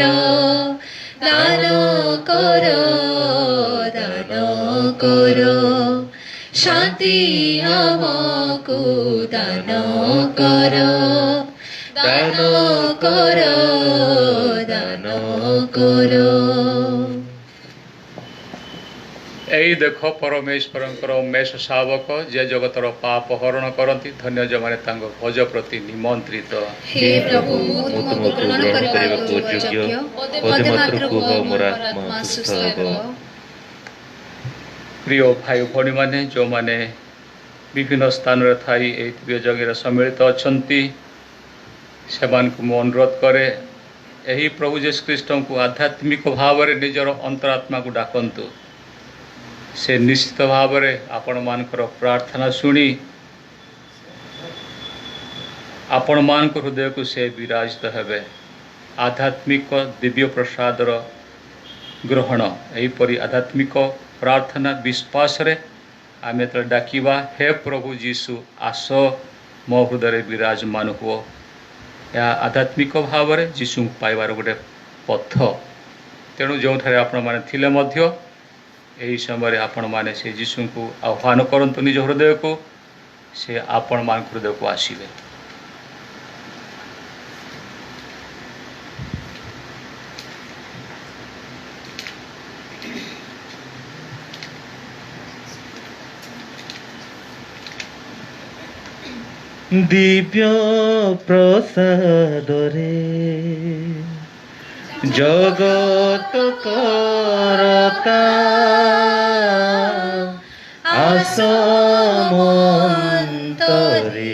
[SPEAKER 1] दान कर दान कर शांति आमकु दान कर दान कर दान कर
[SPEAKER 2] एई देख परमेश्वरंकर मेष शावक जे जगतर पाप हरण करती धन्य जो माने तांको भोज प्रति निमंत्रित
[SPEAKER 1] हे प्रभु तुमको ग्रहण କରିବାକୁ ଯୋଗ୍ୟ ପଦେ ମାତ୍ର କୁହ ମୋର ଆତ୍ମା ସୁସ୍ଥ ହେବ।
[SPEAKER 2] प्रिय भाई भौणी मैंने जो मैंने विभिन्न स्थान रे थाई ए दिव्य जगह सम्मिलित अछंती सेमान को मु अनुरोध करे यही प्रभु यीशु ख्रीष्ट को आध्यात्मिक भाव में निजर अंतरात्मा को डाकंतु से निश्चित भाव में आपण मानकर प्रार्थना शुणी आपण मान हृदय को से विराजित हेबे आध्यात्मिक दिव्य प्रसादर ग्रहण यहीपरि आध्यात्मिक प्रार्थना विश्वास रे आमे तो डाकिबा हे प्रभु जीशु आस मो हृदय विराजमान हुओ या आध्यात्मिक भाव में जीशु पाइबार गोटे पथ तेणु जो आपण मैंने थिले मध्य यही समय आपण मैंने से जीशु को आह्वान करंतु निज हृदय को से आपण मान हृदय को आसीबे।
[SPEAKER 6] दिव्य प्रसाद रे जगत करता आसमन्तरे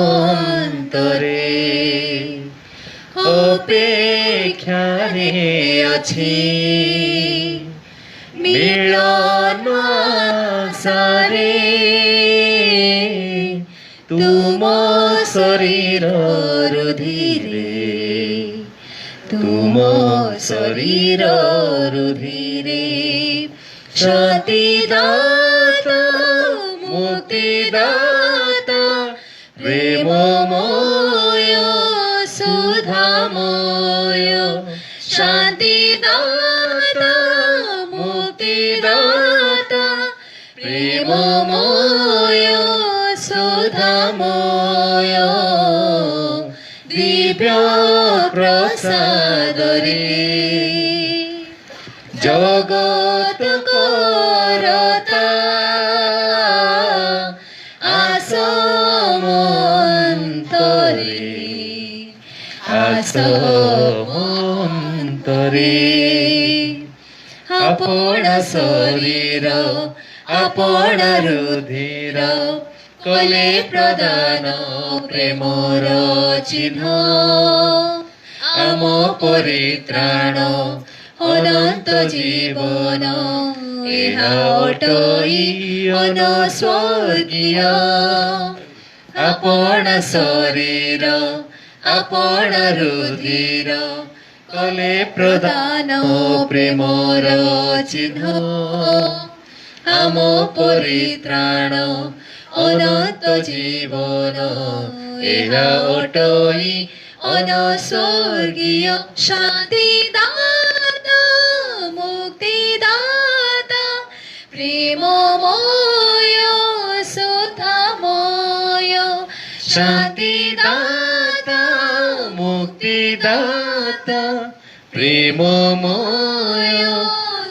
[SPEAKER 6] आसमन्तरे अपेक्षारे अछि मिलन सारे तुम शरीर रुधिरे तुम शरीर रुधिरे शांतिदाता मुक्तिदाता प्रेममय सुधामय शांतिदाता मुक्तिदाता प्रेममय सुधामय दिव्य प्रसाद रे जगत करता आसमन्तरे आसमन्तरे आपण शरीर आपण रुधिर कले प्रदान प्रेमर चिन्ह आम परित्राण अनंत जीवन एहा अटई अनस्वर्गीय आपण शरीर आपण रुधिर कले प्रदान प्रेमर चिन्ह आम परित्राण अनंत जीवन एहा अटई अनस्वर्गीय शांतिदाता मुक्तिदाता प्रेममय सुधामय शांतिदाता मुक्तिदाता प्रेममय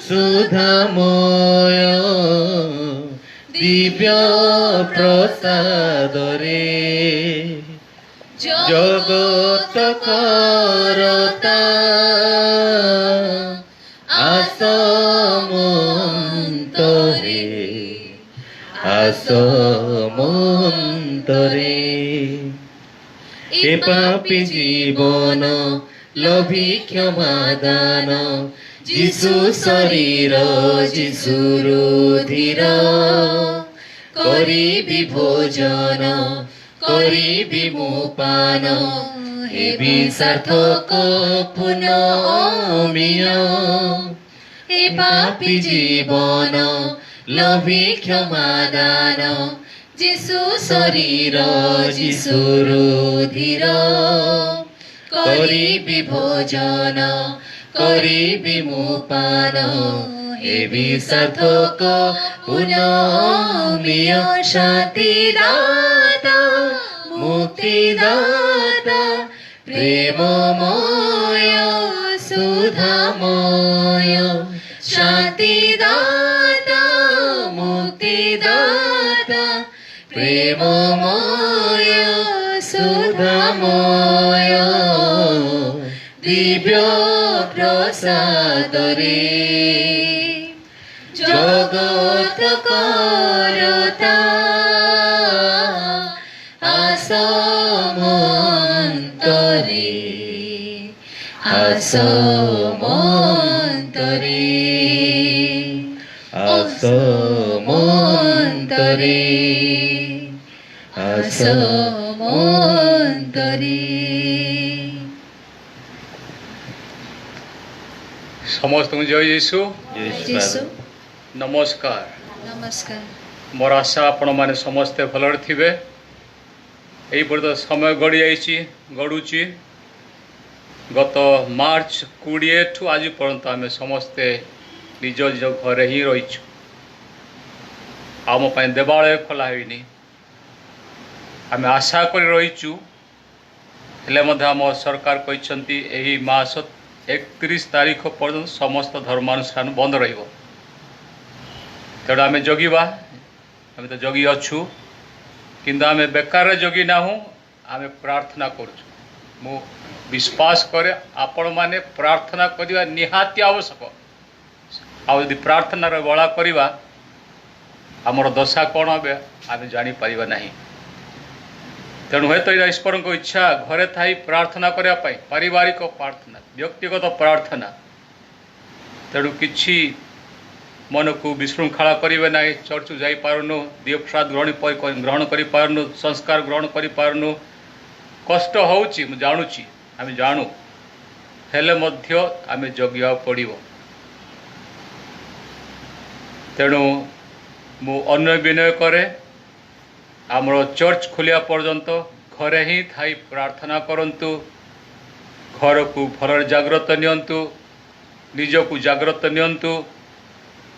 [SPEAKER 6] सुधामय ଦିବ୍ୟ ପ୍ରସାଦରେ ଜଗତ କରତା ଆସମନ୍ତରେ ଆସମନ୍ତରେ ଏ ପାପୀ ଜୀବନ ଲଭି କ୍ଷମାଦାନ ଯିଶୁ ଶରୀର ଯିଶୁ ରୁଧିର କରିବି ଭୋଜନ କରିବି ମୁଁ ପାନ ହେବି ସାର୍ଥକ ପୁନମିୟ ଏ ପାପୀ ଜୀବନ ଲଭି କ୍ଷମାଦାନ ଯିଶୁ ଶରୀର ଯିଶୁ ରୁଧିର କରିବି ଭୋଜନ କରିବି ମୁଁ ପାନ ହେବି ସାର୍ଥକ ପୁନମିୟ ଶାନ୍ତିଦାତା ମୁକ୍ତିଦାତା ପ୍ରେମମୟ ସୁଧାମୟ ଶାନ୍ତିଦାତା ମୁକ୍ତିଦାତା ପ୍ରେମମୟ ସୁଧାମୟ ଦିବ୍ୟ ପ୍ରସାଦରେ ଜଗତ କରତା ଆସମନ୍ତରେ ଆସମନ୍ତରେ ଆସମନ୍ତରେ ଆସମନ୍ତରେ
[SPEAKER 2] समस्त जय यीशु
[SPEAKER 1] यीशु
[SPEAKER 2] नमस्कार
[SPEAKER 1] नमस्कार
[SPEAKER 2] मोर आशा आपण मैंने समस्ते भलरे थिबे यहीपर तो समय गड़ी जाइए गड़ुची गत मार्च 20 ठू आज पर्यंत आम समस्ते निज निज घरे ही रहीचु आम देवालय खोला होनी आम आशा कर रहीचु हेले आम सरकार कहते यही मास 31 तारीख पर्यंत समस्त धर्मानुष्ठान बंद रहिबो तेणु आम जगिबा आम तो जगी अच्छु किंतु आम बेकार जगी ना आम प्रार्थना करूँ मु विश्वास करे आपण माने प्रार्थना करवा निहाती आवश्यक आदि प्रार्थनार बला करवा आमर दशा कौन हे आम जापर ना तेणु हे तो ईश्वर को इच्छा घरे थी प्रार्थना करने पारिवारिक प्रार्थना व्यक्तिगत प्रार्थना तेणु किछि मन को विशृंखला करेंगे ना चर्च जापारनु दिव्य प्रसाद ग्रहण कर पारनु संस्कार ग्रहण कर पारनु कष्ट होउची मु जानुची आम जानू हेले मध्य आम जगिया पड़िबो तेणु मु अन्य विनय करे आमर चर्च खोलिया पर्यंत घरे ही थाई प्रार्थना करंतु घर को भल जाग्रत नियंतु निजकु जाग्रत नियंतु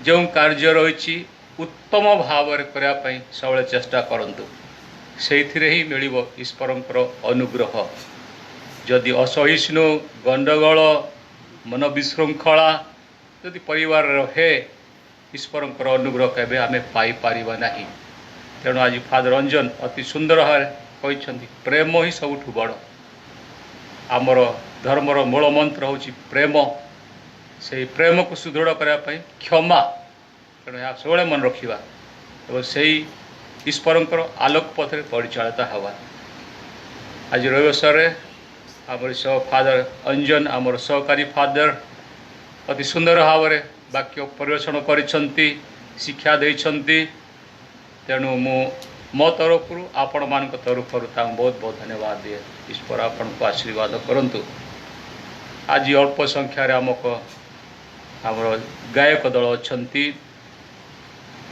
[SPEAKER 2] जो कार्य रही उत्तम भाव करने सब चेष्टा करंतु से ही मिल ईश्वरंकर अनुग्रह जदि असहिष्णु गंडगोल मन विशृंखला जदि परिवार रहे ईश्वरंकर अनुग्रह केबे आमे पाई पारिबा नाही तेणु आज फादर रंजन अति सुंदर भाव कहते प्रेम ही सबुठ बड़ आमर धर्मर मूल मंत्र हूँ प्रेम से प्रेम को सुदृढ़ करने क्षमा तेणु यहाँ सब मन रखा और से ईश्वरंकर आलोक पथरे परिचालित हवा आज रविवार आमर फादर अंजन आमर सहकारी फादर अति सुंदर भाव वाक्य परिवेषण करिसेंती शिक्षा देइसेंती तेणु मो तरफ आपण मान तरफ बहुत बहुत धन्यवाद दिए ईश्वर आपण को आशीर्वाद करंतु आज अल्प संख्यार आमक आमर गायक दल अच्छी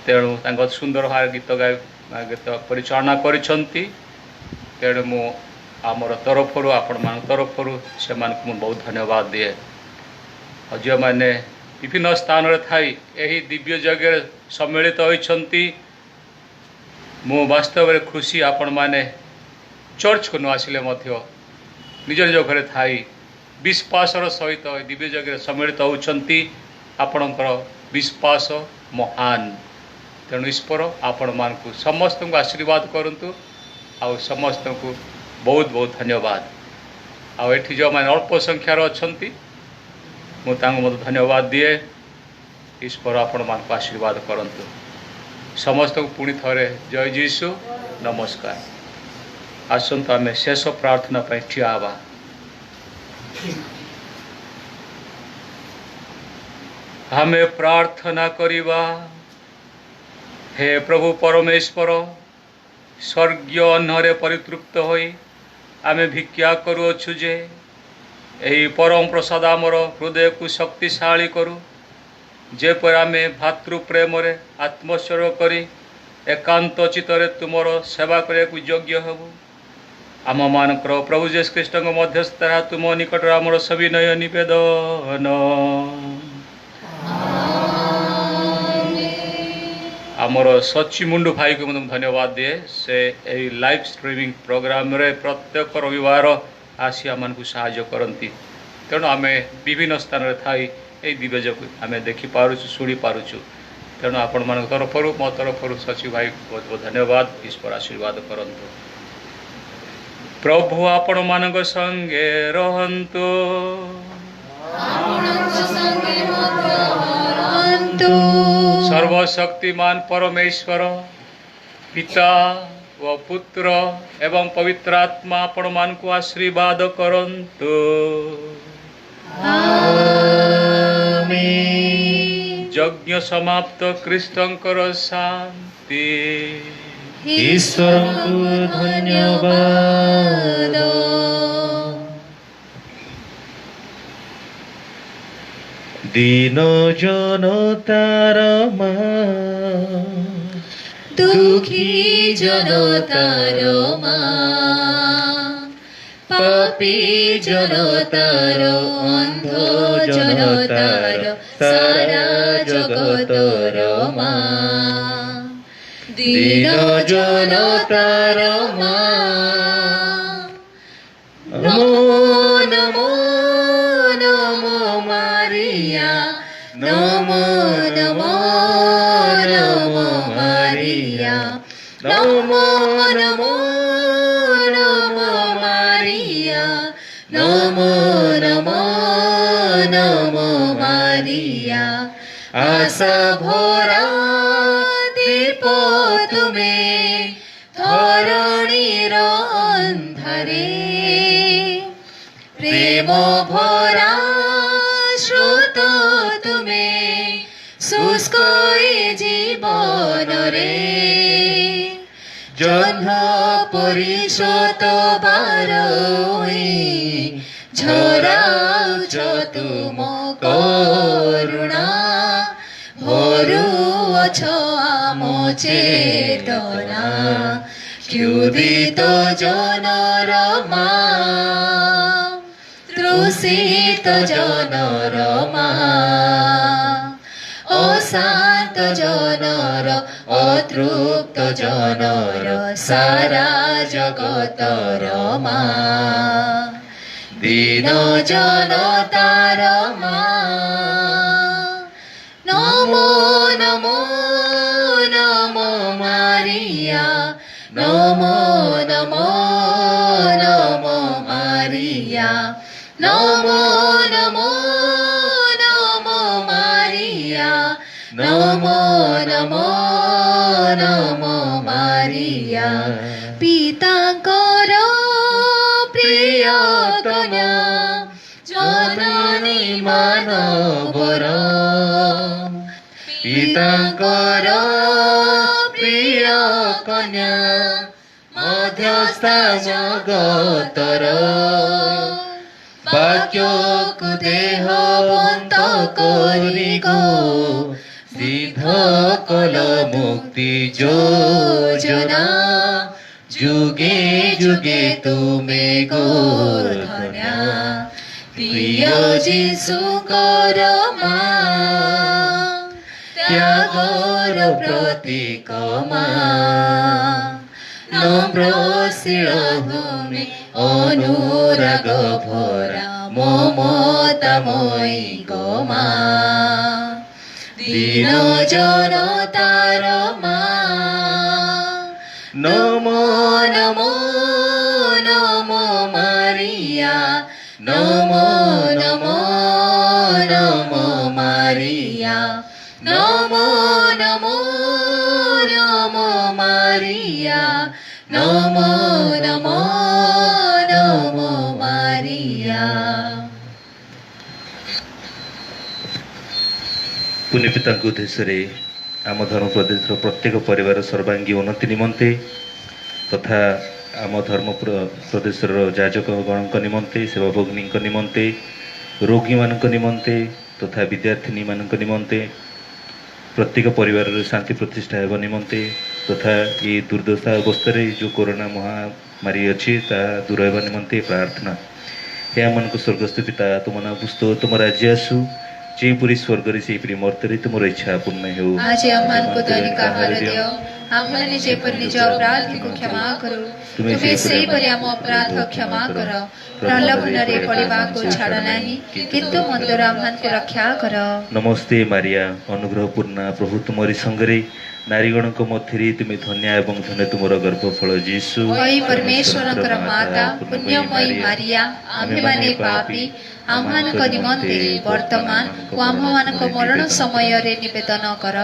[SPEAKER 2] तेणु सुंदर भाव गीत गीत परिचालना करिसेंती तेणु मु आमर तरफ आपण मान तरफ से बहुत धन्यवाद दिए जो मैंने विभिन्न स्थान थी यही दिव्य जगह सम्मिलित होती मु वास्तव में खुशी आपण माने चर्च को न आसिले निज निज घर थी विश्वासर सहित दिव्य जगह सम्मिलित होती आपणकर विश्वास महान तेणु ईश्वर आपण मानकु समस्त को आशीर्वाद करंतु आउ समस्त को बहुत बहुत धन्यवाद। आउ एठी जो मैंने अल्प संख्यार अछंती मुझे मत धन्यवाद दिए। ईश्वर आपण मानकु आशीर्वाद करंतु समस्त को पुणी थरे जय जीशु नमस्कार। आसंतु आमे शेष प्रार्थना पर ठिया हवा। हमें प्रार्थना करिबा। हे प्रभु परमेश्वर स्वर्गीय अन्नरे परितृप्त होई आमे भिक्षा करुअछु जे एही परम प्रसाद आमर हृदय को शक्तिशाली करू जेपर आमे भातृ प्रेम आत्मस्वर करी एकांत चित्तरे तुमर सेवा करने योग्य हेबु। आम मानकर प्रभु जेसु ख्रीष्ट मध्यस्थ तुम निकट आमर सविनय निवेदन। आमर सची मुंडू भाई को मैं धन्यवाद दिए से यही लाइव स्ट्रीमिंग प्रोग्राम रे प्रत्येक रविवार आसी आम साहाय्य करती। तेणु आम विभिन्न स्थान में थी यही दिव्य को आम देखिपुँ शुणी पार्चु। तेणु आपण मान तरफ मो तरफ सचिव भाई बहुत बहुत धन्यवाद। ईश्वर आशीर्वाद करंतु। प्रभु आपण मान संगे रहंतु। सर्वशक्तिमान परमेश्वर पिता व पुत्र एवं पवित्र आत्मा आपण मान को आशीर्वाद करंतु। यज्ञ समाप्त ख्रीष्टंकर शांति।
[SPEAKER 3] ईश्वर को धन्यवाद। दीन जनतार मां
[SPEAKER 6] दुखी जनतार मां पापी जनतार अंध जनतार सारा जगतर मां दीन जनतार मां नमो नमो नमो मारिया नमो नमो नमो मारिया नमो नमो नमो मारिया नमो नमो नमो मारिया आशा भरा दीप तुमे धरणीर अंधारे प्रेम भरा स्रोत तुमे शुष्क जीवन रे जन्म परिश्रोत बारोई झराउछ तुम करुणा भरुअछ आम चेतना क्षुदित जनर मां तृषित जनर मां अशांत जनर अतृप्त जनर सारा जगतर मां दीन जनतार मां नमो नमो नमो मारिया नमो नमो नमो मारिया नमो नमो नमो मारिया नमो नमो नमो मारिया पितांकर प्रिय कन्या जननी मानवर पितांकर प्रिय कन्या मध्यस्था जगतर वाक्यକୁ देह बन्त करिको सिद्ध कल मुक्ति योजना जुगे जुगे तुमे गोधन्या प्रिय जीशुकर मां त्यागर प्रतीक मां नम्रशील भूमि अनुराग भरा ममतामयी गो मां दीन जनतार नमो नमो नमो मारिया नमो नमो नमो मारिया नमो नमो नमो मारिया नमो नमो नमो मारिया।
[SPEAKER 7] पुण्य पिता उद्देश्य आम धर्म प्रदेश प्रत्येक परिवार सर्वांगी उन्नति निमंते तथा आम धर्म प्रदेश जाजक गण निमंते सेवाभोगिनी निमंते रोगी मान निमंते तथा विद्यार्थिनी मान निमंते प्रत्येक परिवार शांति प्रतिष्ठा होगा निमंते तथा ये दुर्दशा अवस्था जो कोरोना महामारी अच्छी ता दूर होगा निमंते प्रार्थना हे मन को स्वर्गस्थ पिता तुम ना पुस्तो तुम राज्य आसु जेपरी स्वर्ग से मर्तरी तुम इच्छा पूर्ण हो।
[SPEAKER 1] आज हमको दैनिक आहार दियो हमने जेपरी निज अपराध को क्षमा करो तुम्हें सही परि हम अपराध क्षमा कर प्रलोभन रे पड़िबा को छाड़ नहीं किंतु मंदर हमको रक्षा कर।
[SPEAKER 7] नमस्ते मारिया अनुग्रह पूर्ण प्रभु तुमरी संगरे नारीगण मध्य तुम्हें धन्य एवं धन्य तुमर गर्भफल जीशु
[SPEAKER 1] ओई परमेश्वर माता पुण्यमयी मारिया आम्हे माने पापी आम्हानक निमंते वर्तमान ओ आम्हानक मरण समय रे निवेदन कर।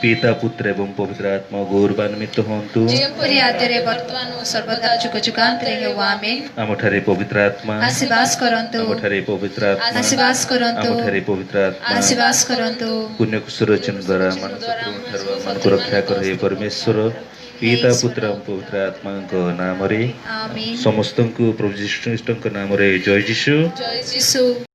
[SPEAKER 7] पिता पुत्र एवं पवित्र आत्मा गौरवान्वित हंतु
[SPEAKER 1] जेपरि आदरे वर्तमान ओ सर्वदा जुग जुगांतरे हो आमेन।
[SPEAKER 7] आमठारे पवित्र आत्मा
[SPEAKER 1] आशीर्वाद करंतु
[SPEAKER 7] आमठारे पवित्र आत्मा
[SPEAKER 1] आशीर्वाद करंतु
[SPEAKER 7] आमठारे पवित्र आत्मा
[SPEAKER 1] आशीर्वाद करंतु
[SPEAKER 7] पुण्य कुशलचन द्वारा मन को रक्षा करे परमेश्वर पिता पुत्र पवित्र आत्मा नाम रे
[SPEAKER 1] आमीन।
[SPEAKER 7] समस्त को प्रभु जीशु नाम रे जय जीशु
[SPEAKER 1] जय यीशु।